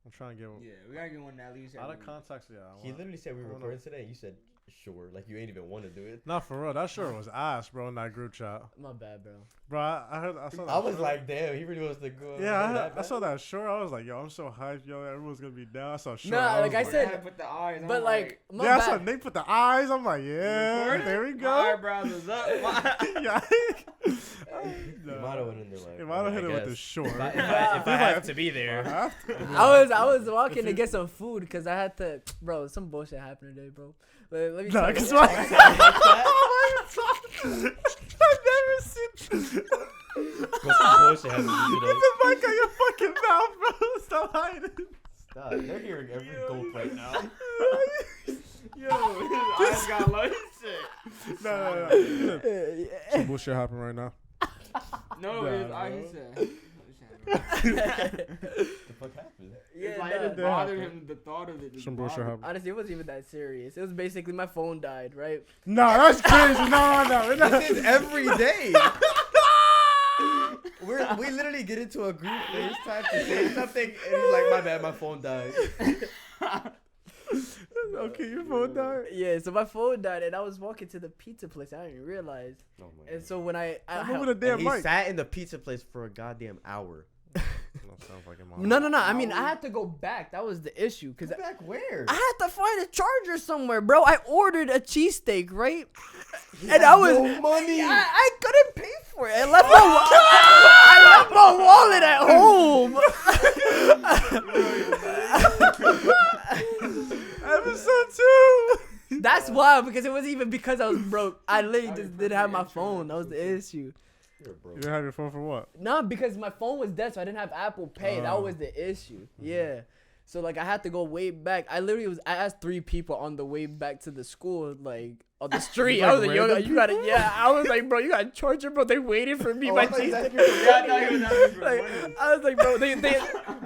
I'm trying to get Yeah, we gotta get one at least. out every of week. context. Yeah, He literally said we I were wanna- recording today. And you said sure, like you ain't even want to do it. not for real. That sure was ass, bro. In that group chat, My bad, bro. bro. I saw that. I was short. like, damn, he really wants to go. Yeah, I saw that short. I was like, yo, I'm so hyped, yo. Everyone's gonna be down. I saw short. Nah, like was I said, Yeah, put the eyes. I'm but like, my yeah, I saw bad. Nate put the eyes. I'm like, yeah, Recorded? there we My go. eyebrows was up. Yeah. Yamato went in there like. Yamato hit I it with the guess. short. If I have to be there. I was walking to get some food because I had to, bro. Some bullshit happened today, bro. But let me Nah, tell you. 'cause why- I've never seen. What's the bullshit happened to you Put today? the mic on your fucking mouth, bro. Stop hiding. Stop, they're hearing every gulp right now. Yo, his eyes got low. No. Some bullshit happened right now. No, Nah, his eyes. bro. He said. The fuck happened? It's like nah, it that bothered happened. him. The thought of it. Just Some bullshit bothered him. happened. Honestly, it wasn't even that serious. It was basically my phone died, right? No, that's crazy. No. This is every day. We literally get into a group FaceTime to say something, and he's like, "My bad, my phone died." Okay, your phone died. Yeah, so my phone died, and I was walking to the pizza place. I didn't even realize. Oh my And God. so when I Move the damn And he mic. sat in the pizza place for a goddamn hour. Sounds like him. no. I mean, I had to go back. That was the issue because Back where? I had to find a charger somewhere, bro. I ordered a cheesesteak, right? He And had I was no money. I couldn't pay for it. I left my wallet at home. Episode 2. That's why, because it wasn't even because I was broke. I literally just didn't have my phone. That was the issue. You're broke. You didn't have your phone for what? No, because my phone was dead, so I didn't have Apple Pay. Oh. That was the issue. Yeah. So like I had to go way back. I asked 3 people on the way back to the school, like on the street. Like I was like, yo, random you gotta, yeah. I was like, bro, you got a charger, bro. They waiting for me. Oh, my I thought you cheesesteak. said you Yeah, I thought he was asking for Like, money. I was like, bro, they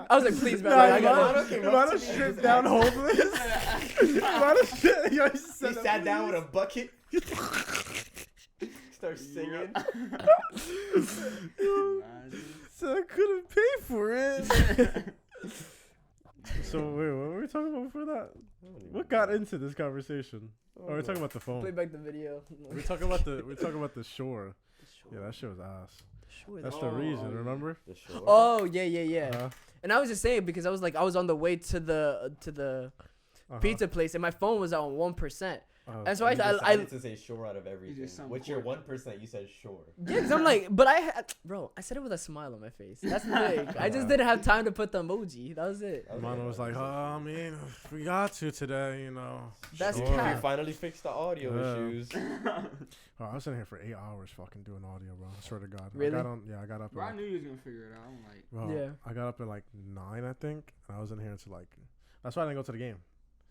I was like, please, man. Nah, like, I you gotta, might have stripped down homeless. You might have shit. Yo, He sat down with a bucket. Start singing. So I couldn't pay for it. So wait, what were we talking about before that? I don't even What got know. into this conversation? I Oh, don't we're talking know. about the phone. Play back the video. We're talking about the shore. Yeah, that shit was ass. Sure, That's Oh, the reason. yeah. Remember? The shore. Oh yeah. Uh-huh. And I was just saying because I was on the way to the Uh-huh. pizza place and my phone was on 1%. Uh-huh. And so I You decided to say shore out of just everything. sound What's your corporate. 1%? You said shore. Yeah, cause I'm like, but I said it with a smile on my face. That's the thing. I just didn't have time to put the emoji. That was it. Okay, Mano was like, that oh, I mean, we got to today, you know. That's Sure. We cap. finally fixed the audio Yeah. issues. Oh, I was sitting here for 8 hours fucking doing audio, bro. I swear to God. Really? I got up. Bro, I At, knew you was gonna figure it out. I'm like, bro, Yeah. I got up at like 9, I think. And I was in here until like. That's why I didn't go to the game.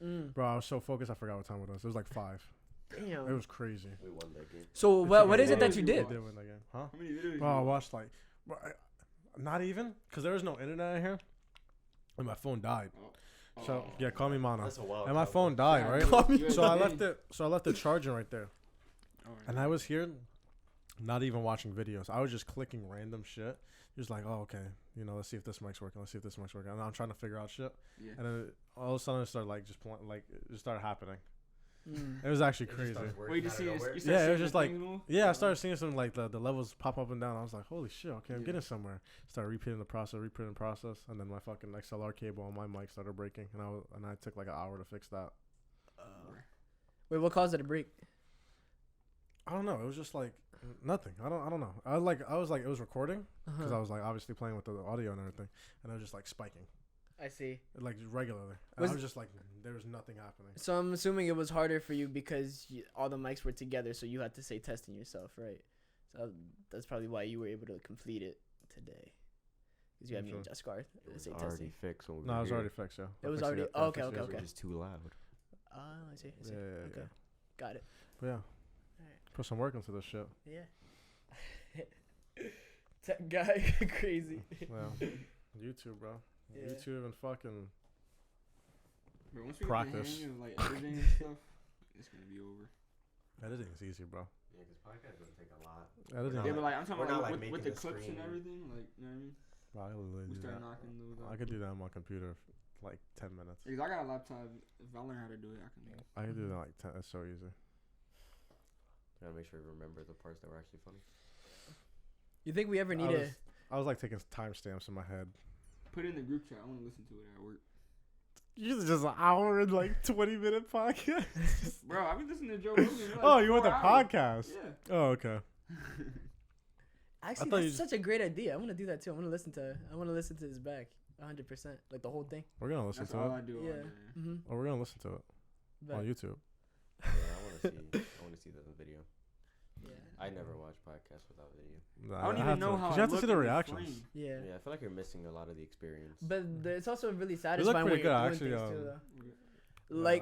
Bro, I was so focused, I forgot what time it was. It was like 5. It Damn. was crazy. We won that game. So what is it videos that you you did? We did win that game. Huh? how many videos? Bro, I you watched like. Bro, not even. Because there was no internet in here. And my phone died. watched? So, yeah, call me Mana. That's a wild. And my combo. phone died, Yeah, right? you- Call me- you So I did. left it. So I left it charging right there. Alright. And I was here, not even watching videos. I was just clicking random shit. Just like, oh, okay, you know, let's see if this mic's working. Let's see if this mic's working. And I'm trying to figure out shit. Yeah. And then all of a sudden it started like just like it just started happening. Mm. It was actually It just crazy. starts working Wait to out of see this. nowhere. You Yeah, it started was seeing just the like- things move? Yeah, I started seeing some like the levels pop up and down. I was like, holy shit, okay, I'm Yeah. getting somewhere. Started repeating the process, and then my fucking XLR cable on my mic started breaking, and I took like an hour to fix that. Wait, what caused it to break? I don't know. It was just like nothing. I don't know. I was like it was recording because I was like obviously playing with the audio and everything, and it was just like spiking. I see. Like regularly. And Was- I was just like, there was nothing happening. So I'm assuming it was harder for you because all the mics were together, so you had to say testing yourself, right? So that's probably why you were able to complete it today. Because you had me and Sure. Jaskar It to was say already testing. fixed when we No, were it was here. already fixed, yeah. It was I fixed already- I oh, fixed okay, it okay, You yesterday. were just too loud. Oh, I see. Yeah, yeah, yeah. Okay. Got it. But yeah, Alright. put some work into this shit. Yeah. Tech guy, crazy. Well, YouTube, bro. Yeah. YouTube and fucking. Bro, once we Practice. get the hang of like editing and stuff, it's gonna be over. Editing is easy, bro. Yeah, because podcast doesn't take a lot. Editing. not Yeah, is- but like I'm talking we're not, about like, with making the the clips and screen. everything, like you know what I mean. Bro, I could literally We do start that. knocking those I out. could do that on my computer for like 10 minutes. Because I got a laptop. If I learn how to do it, I can. I could do that like 10. It's so easy. Gotta make sure you remember the parts that were actually funny. You think we ever need a? I was like taking timestamps in my head. Put it in the group chat. I want to listen to it at work. You just an hour and like 20-minute podcast. Bro, I've been listening to Joe Rogan. Like Oh, you want 4 the hours. podcast? Yeah. Oh, okay. Actually, thought you that's such a great idea. I want to do that too. I want to listen to this back 100%, like the whole thing. We're gonna listen That's to all it. I do. all Yeah. day. Mm-hmm. Oh, we're gonna listen to it on YouTube. Yeah, I want to see the video. Yeah. I never watch podcasts without video. Nah, I don't have even know to, how 'cause I you have to look see the in reactions. frame. Yeah. Yeah, I feel like you're missing a lot of the experience. But it's also really look satisfying when pretty you're good, doing actually, things too, um, though. Yeah.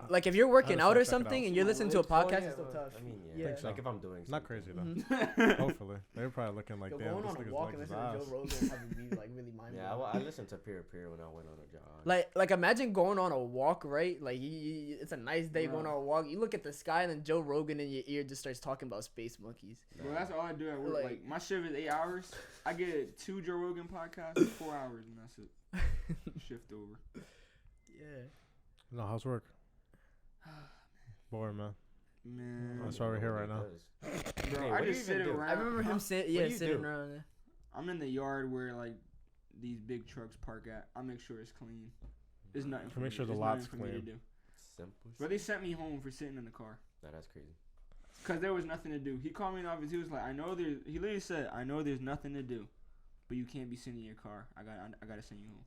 Like if you're working out or check it out. something and you're listening to a podcast, it's still tough. I mean, Yeah. yeah. Like if I'm doing Not something. crazy though. Mhm. Hopefully, they're probably looking like, Yo, damn, going this on a nigga's walk like and his listening to ass. Joe Rogan probably be like really mind Yeah, blowing. I listened to Peer when I went on a jog. Like imagine going on a walk, right? Like it's a nice day going Bro. on a walk. You look at the sky and then Joe Rogan in your ear just starts talking about space monkeys. Bro, that's all I do at work. Like- Like my shift is 8 hours. I get 2 Joe Rogan podcasts, 4 hours, and that's it. Shift over. Yeah. No, how's work? Boring, man. Man, That's why we're here right now. bro, Hey, I what do you just even sit do? around. I remember him Huh? sitting, What yeah, do you sitting do? around there. I'm in the yard where like these big trucks park at. I make sure it's clean. There's nothing for Make me. sure the there's lot's nothing for me to clean. do. Simple. But they sent me home for sitting in the car. Nah, that's crazy. Cause there was nothing to do. He called me in the office. He was like, He literally said, "I know there's nothing to do, but you can't be sitting in your car. I gotta send you home."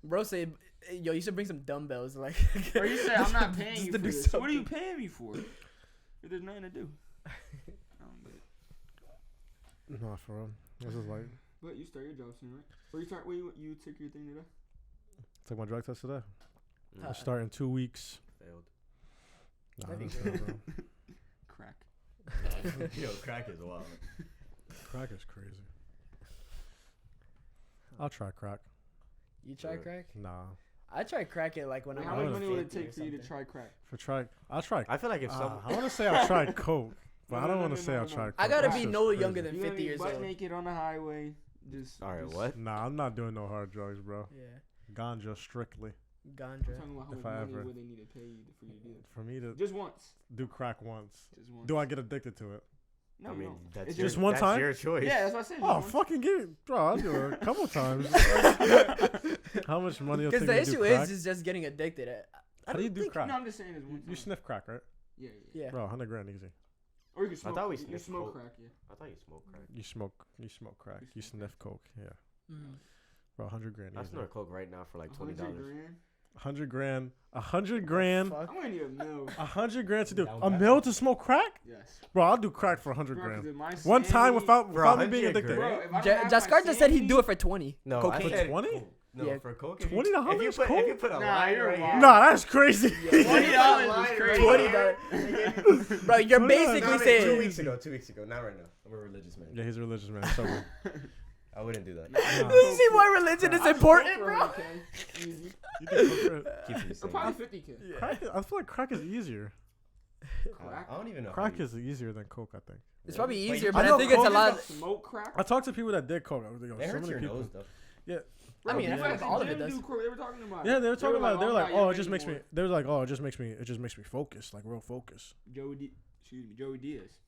Bro said, yo, you should bring some dumbbells. Like, Or you said, "I'm not paying just you to for do this. What are you something. paying me for? If there's nothing to do." I don't get it. No, for real. This is like But you start your job soon, right? Or you start? Wait, you took your thing today? took my drug test today. Uh, I start in 2 weeks. Failed. Nah, That'd be that's good. not, bro. Crack. Yo, crack is wild. Crack is crazy. I'll try crack. You try crack? Nah. I try crack it like when Wait, I'm how I much would've money would it 50 or take for you to something. try crack? I'll try. I feel like if some. I want to say I'll try coke, but No, I don't no, want no, to say no, I'll no. try coke. I gotta That be shit's no crazy. younger than You gonna 50 be years butt old. naked on the highway. Just. All right, just- what? Nah, I'm not doing no hard drugs, bro. Yeah. Ganja strictly. I'm Ganja. talking about how If much I money ever- would they need to pay you for you to do it? For me to Just once. do crack once, Just once. do I get addicted to it? No, I mean, no. that's It's your, just one that's time? your choice. Yeah, that's what I said. Oh, just once. fucking give it, bro! I'll do it a couple times. How much money? Because the issue is just getting addicted. How do you do crack? No, I'm just saying it's one time. You sniff crack, right? Yeah, yeah. Yeah. Bro, 100 grand easy. Or you can smoke. thought we you sniffed smoke coke. crack, yeah. I thought you smoked crack. You smoke crack. You sniff coke. Yeah, Mm. bro, 100 grand I easy. snort coke right now for like $20. 100 grand? 100 grand. 100 grand. Fuck. I'm gonna need a mil. 100 grand to do Down a bad. mil to smoke crack, Yes. bro. I'll do crack for 100 Bro, 'cause grand. if my One time sanity- without Bro, me being 100 addicted. grand? Bro, if I don't have Jascar my just said he'd do sanity- it for 20. No, Cocaine. I said 20? coke. No, Yeah. for coke. $20 If you is put, coke? if you put a Nah, line you're right wild. here. Nah, that's crazy. $20 is crazy. $20. Bro, you're $20 basically is Two saying. weeks ago. 2 weeks ago. Not right now. I'm a religious man. Yeah, he's a religious man. So I wouldn't do that. Nah. You see why religion is I important, smoke for bro? 100K. Easy. you think coke- Keep it the Or same. probably 50K. crack? I feel like crack is easier. Crack. I don't even know. how Crack you- is easier than coke, I think. It's probably Like, easier, I but I know think it's a coke lot. Smoke crack. I talked to people that did coke. I was like, It so hurts many your people. nose though. I mean, Yeah. I think all of it Gym does. do coke, they were talking about. Yeah, they were talking about it. They were like, oh, it "I'm just not makes me. young They were like, oh, it just makes me focus, like real focus. anymore." Joey Diaz.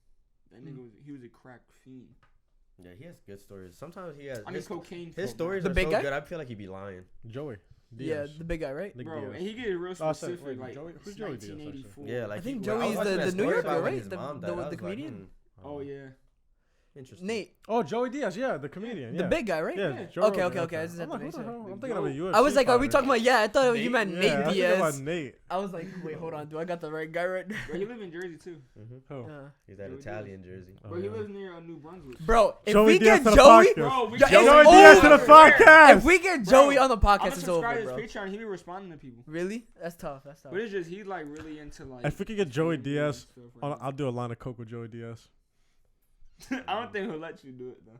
That nigga he was a crack fiend. Yeah, he has good stories. Sometimes he has. I mean, his, cocaine. his folk, stories The are big so guy? good. I feel like he'd be lying. Joey. Yeah, Diaz. the big guy, right? Nick bro, Diaz. and he get real Oh, I said, specific. wait, Like Joey- who's it's Joey Diaz, actually? 1984. Yeah, like I think he- Joey's was watching the that New story Yorker, about when right? his The- mom the- died. I the was like, comedian? Oh yeah. Interesting. Nate, Oh, Joey Diaz. Yeah, the comedian. the Yeah. big guy, right? Yeah. Yeah. Joe Okay, Rogan, okay. I just had I'm to like, make who the sure. hell? I'm Big thinking of a Joe. UFC. I was like, are we fighter. talking about? Yeah, I thought you Nate? meant Yeah, Nate I was thinking about Diaz. Nate. I was like, wait, hold on. Do I got the right guy right? Bro, he live in Jersey too. Who? He's that Joey Italian jersey. Oh, Bro, he yeah. lives near New Brunswick. Bro, if Joey we Diaz get to the Joey, podcast. Bro, we Yo, get it's Joey Diaz to the over. podcast. if we get Bro, Joey on the I'm podcast, gonna it's subscribe over, to bro. his Patreon. He be responding to people. Really? That's tough. That's tough. But it's just he's like really into like. If we could get Joey Diaz, stuff right I'll do a line of coke with Joey Diaz. now. I don't think he'll let you do it though.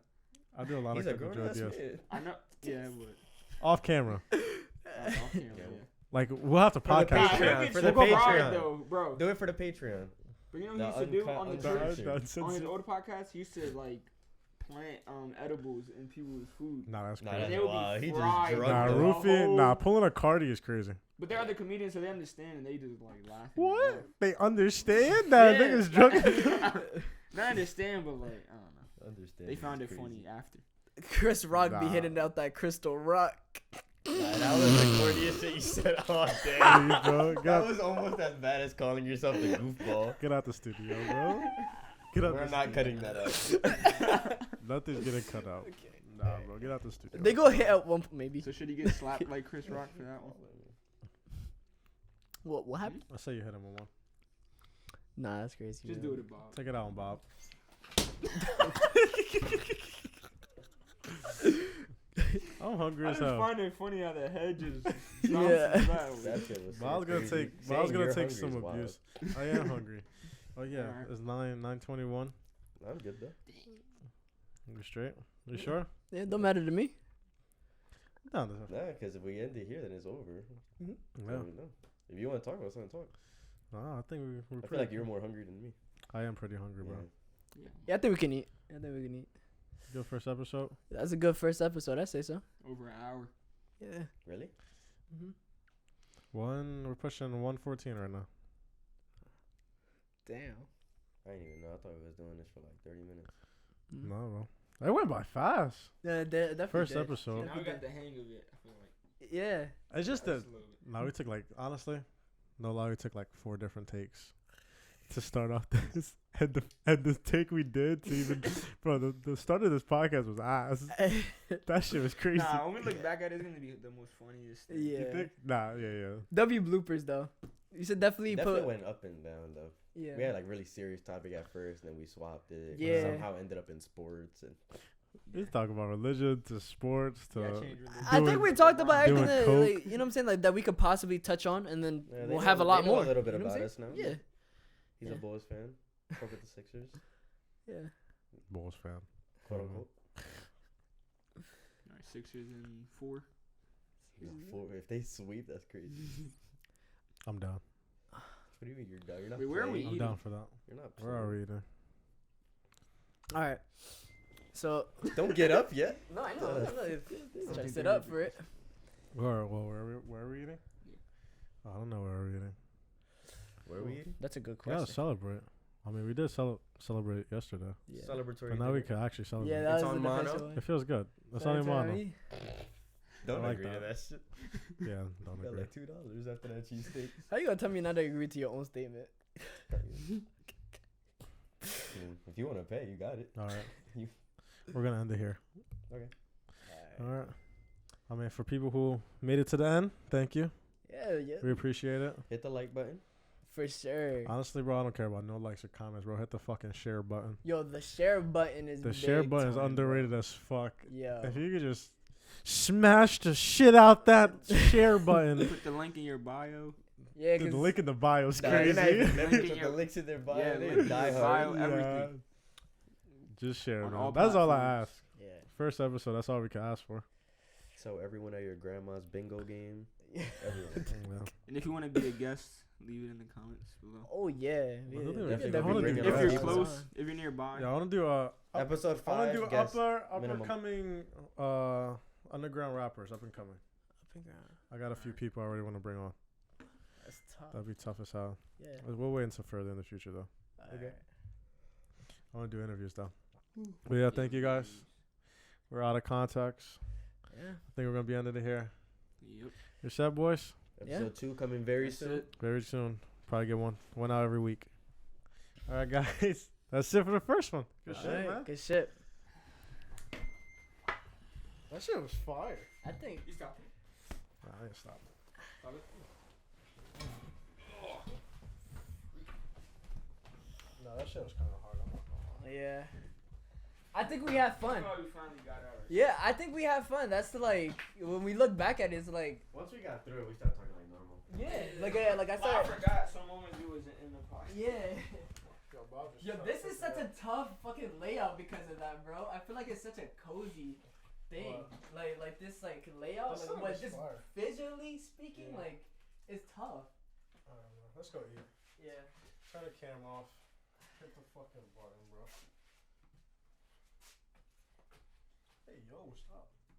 I'll do a line He's of a coke with grown Joey ass Diaz. man. I know. Yeah, but Off camera. off camera, yeah. Like, we'll have to For the podcast. Nah, Patreon, he'll it. get for you the fried, Patreon. though, bro. Do it for the Patreon. But you know The what he used to do uncut- on the uncut- church, Uncensored. on his older podcast, he used to like plant edibles in people's food. Nah, that's Nah, crazy. And that's they would wild. be He just fried. drugged Nah, them. Rufy, pulling a Cardi is crazy. But they're other comedians, so they understand and they just like laugh. at What? it. They understand that Yeah. niggas drunk. Not understand, but like I don't know. Understand. They found it It's funny crazy. after. Chris Rock be Nah. hitting out that crystal rock. Nah, that was the corniest shit you said all day. Please, bro. That was almost as bad as calling yourself the goofball. Get out the studio, bro. Get out We're the not studio. cutting that out. Nothing's getting cut out. Nah, bro. Get out the studio. They go hit at one point, maybe. So should he get slapped like Chris Rock for that one? What happened? I say you hit him with one. Nah, that's crazy. Just man. do it, Bob. Take it out, Bob. I'm hungry I as just hell. find it funny how the head just Yeah. bounces back. That shit was so Bob's gonna crazy. take. Bob's Saying gonna you're take hungry some is wild. abuse. I am hungry. Oh yeah, Alright. it's 9:21. I'm good though. You straight? You sure? Yeah, don't matter to me. No, that's Nah, because if we end it here, then it's over. yeah. So, no. If you want to talk about something, talk. No, I think we're I pretty. feel like you're more hungry than me. I am pretty hungry, bro. Yeah. Yeah. Yeah, I think we can eat. Good first episode. That's a good first episode. I say so. Over an hour. Yeah. Really? We're pushing 114 right now. Damn. I didn't even know. I thought we was doing this for like 30 minutes. No, bro. It went by fast. Yeah, definitely. First did. episode. Now we got the hang of it. I feel like. Yeah. It's just that. Just a little bit. Now we took like honestly, no lie, we took like 4 different takes to start off this, and the take we did to even, bro, the start of this podcast was ass. That shit was crazy. Nah, when we look back at it, it's gonna be the most funniest thing. You Yeah. think? Nah, yeah. W bloopers though. You should definitely Definitely put. went up and down though. Yeah. We had like really serious topic at first, and then we swapped it. Yeah. Somehow ended up in sports and We talk about religion to sports to. Yeah, change religion. I think doing- we talked about everything doing that, coke. like, you know what I'm saying, like that we could possibly touch on, and then Yeah, they we'll know- have a lot they know more. a little bit You know what about I'm us now. saying? Yeah. He's Yeah. a Bulls fan. Fuck with the Sixers, Yeah. Bulls fan. quote unquote. All right, Sixers and 4. If they sweep, that's crazy. I'm down. What do you mean you're down? You're not. Wait, where are we playing. I'm eating? down for that. You're not. Where are we eating? All right. So. Don't get up yet. No, I know. Uh, Try to Something sit to up read. for it. Where are we eating? I don't know where we're eating. Where are we eating? That's a good We gotta question. celebrate. I mean, we did Celebrate. celebrate yesterday, Celebratory. but now we dinner. can actually celebrate. Yeah, that It's was on the mono? official one. It feels good. That's only mono. Sorry. Don't I like agree to that. that shit. Yeah, don't Got agree. like $2 after that cheesesteak. How you gonna tell me not to agree to your own statement? If you want to pay, you got it. All right, You- we're gonna end it here. Okay. All right. I mean, for people who made it to the end, thank you. Yeah, yeah, We appreciate it. Hit the like button. for sure. Honestly, bro, I don't care about no likes or comments, bro. Hit the fucking share button. Yo, the share button is The share big button is time, underrated bro. as fuck. Yeah. If you could just smash the shit out that share button. Put the link in your bio. Yeah, Dude, cause the link in the bio is Nah, crazy. you're not even Link put in the your- links in their bio. Yeah, They link in die your hard. bio. everything. Just share, On man. all That's all I platforms. ask. yeah. First episode, that's all we can ask for. So everyone at your grandma's bingo game. Yeah. Everyone. Yeah. And if you want to be a guest, leave it in the comments below. Oh yeah. Well, yeah. they'll We do can it. definitely I wanna bring do it it. If up. you're Yeah. close, if you're nearby. Yeah, I want to do Episode I want 5. to do guest minimum. upcoming underground rappers up and coming. I got a few people I already want to bring on. That's tough. That'd be tough as hell. Yeah. We'll wait until further in the future though. Okay. I want to do interviews though. But yeah, thank you guys. We're out of contacts. Yeah. I think we're gonna be ending it here. Yep. You're set, boys. Episode 2 coming very That's soon. it. Very soon. Probably get one out every week. All right, guys. That's it for the first one. Good shit, Alright, man. good shit. That shit was fire. I think. You stop. Nah, I ain't stop. Stop it. No, that shit was kind of hard. I'm not gonna lie. Yeah. I think we had fun. Oh, we finally got ours. Yeah, I think we had fun. That's the, like, when we look back at it, it's like, Once we got through it, we started talking like normal. like I Well, I said. forgot some moments you wasn't in the podcast. Yeah. Yo, Bob just Yo, shot this something is such a up. tough fucking layout because of that, bro. I feel like it's such a cozy thing. Like this like layout, This like song what is just fire. visually speaking, Yeah. like it's tough. Let's go eat. Yeah. Turn the camera off. Hit the fucking button, bro. Hey, yo, stop.